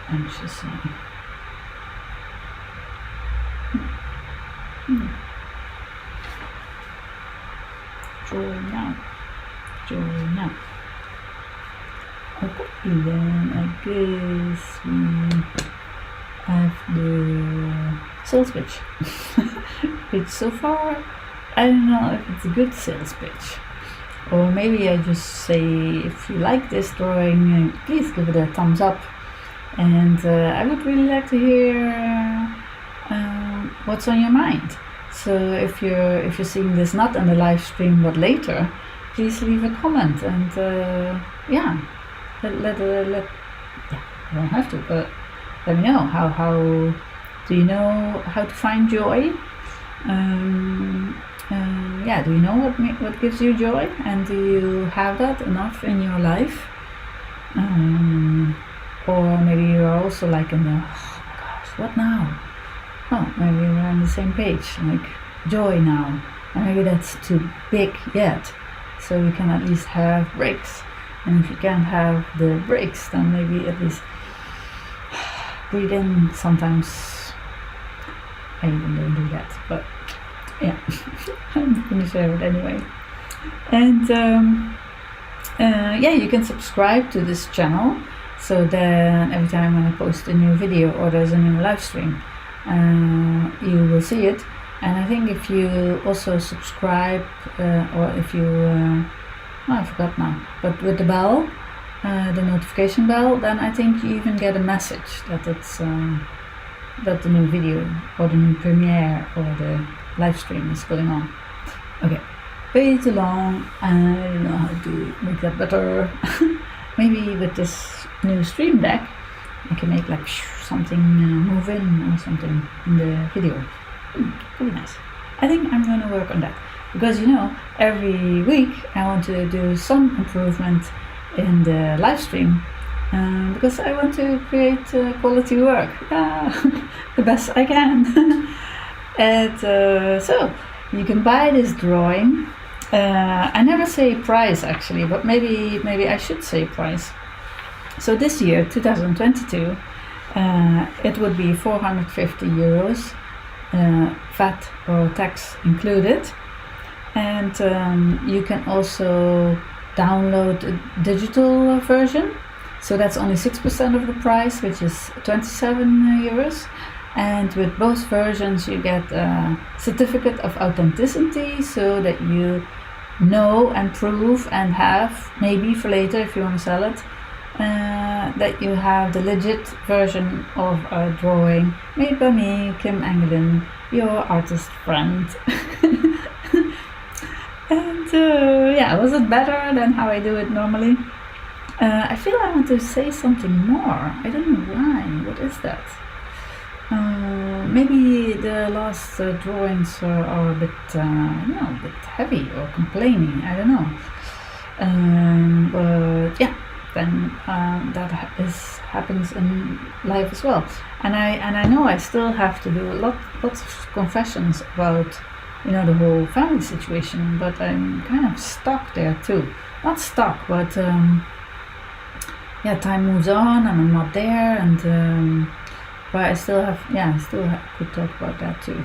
Anxiously. Joy now. Okay, then I guess we have the sales pitch. Which so far, I don't know if it's a good sales pitch. Or maybe I just say, if you like this drawing, please give it a thumbs up. And I would really like to hear what's on your mind. So if you're seeing this not on the live stream but later, please leave a comment and let you don't have to, but let me know how do you know how to find joy? Do you know what gives you joy, and do you have that enough in your life? Or maybe you are also like in the, oh my gosh, what now? Oh, maybe we're on the same page, like joy now. And maybe that's too big yet. So you can at least have breaks. And if you can't have the breaks, then maybe at least breathe in sometimes. I even don't do that, but yeah, I'm gonna share it anyway. And you can subscribe to this channel. So then every time when I post a new video or there's a new live stream, you will see it. And I think if you also subscribe, or if you, I forgot now, but with the bell, the notification bell, then I think you even get a message that it's that the new video or the new premiere or the live stream is going on. Okay, way too long. I don't know how to make that better. Maybe with this new stream deck, I can make like something move in or something in the video. Pretty nice. I think I'm going to work on that because every week I want to do some improvement in the live stream because I want to create quality work, the best I can. And so you can buy this drawing. I never say price actually, but maybe I should say price. So this year, 2022, it would be 450 euros, VAT or tax included. And you can also download a digital version. So that's only 6% of the price, which is 27 euros. And with both versions, you get a certificate of authenticity so that you know and prove and have, maybe for later if you want to sell it, that you have the legit version of a drawing made by me, Kim Engelen, your artist friend. And was it better than how I do it normally? I feel I want to say something more. I don't know why. What is that? Maybe the last drawings are a bit, a bit heavy or complaining. I don't know. But yeah, then that happens in life as well. And I know I still have to do lots of confessions about the whole family situation. But I'm kind of stuck there too. not stuck, but yeah, time moves on and I'm not there, and but I still have, could talk about that too.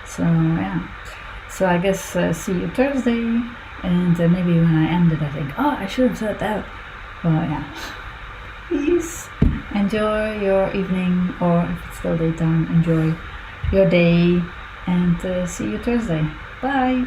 So yeah, so I guess see you Thursday, and maybe when I end it, I think, oh, I should have said that. Well, yeah. Peace. Enjoy your evening, or if it's still daytime, enjoy your day, and see you Thursday. Bye.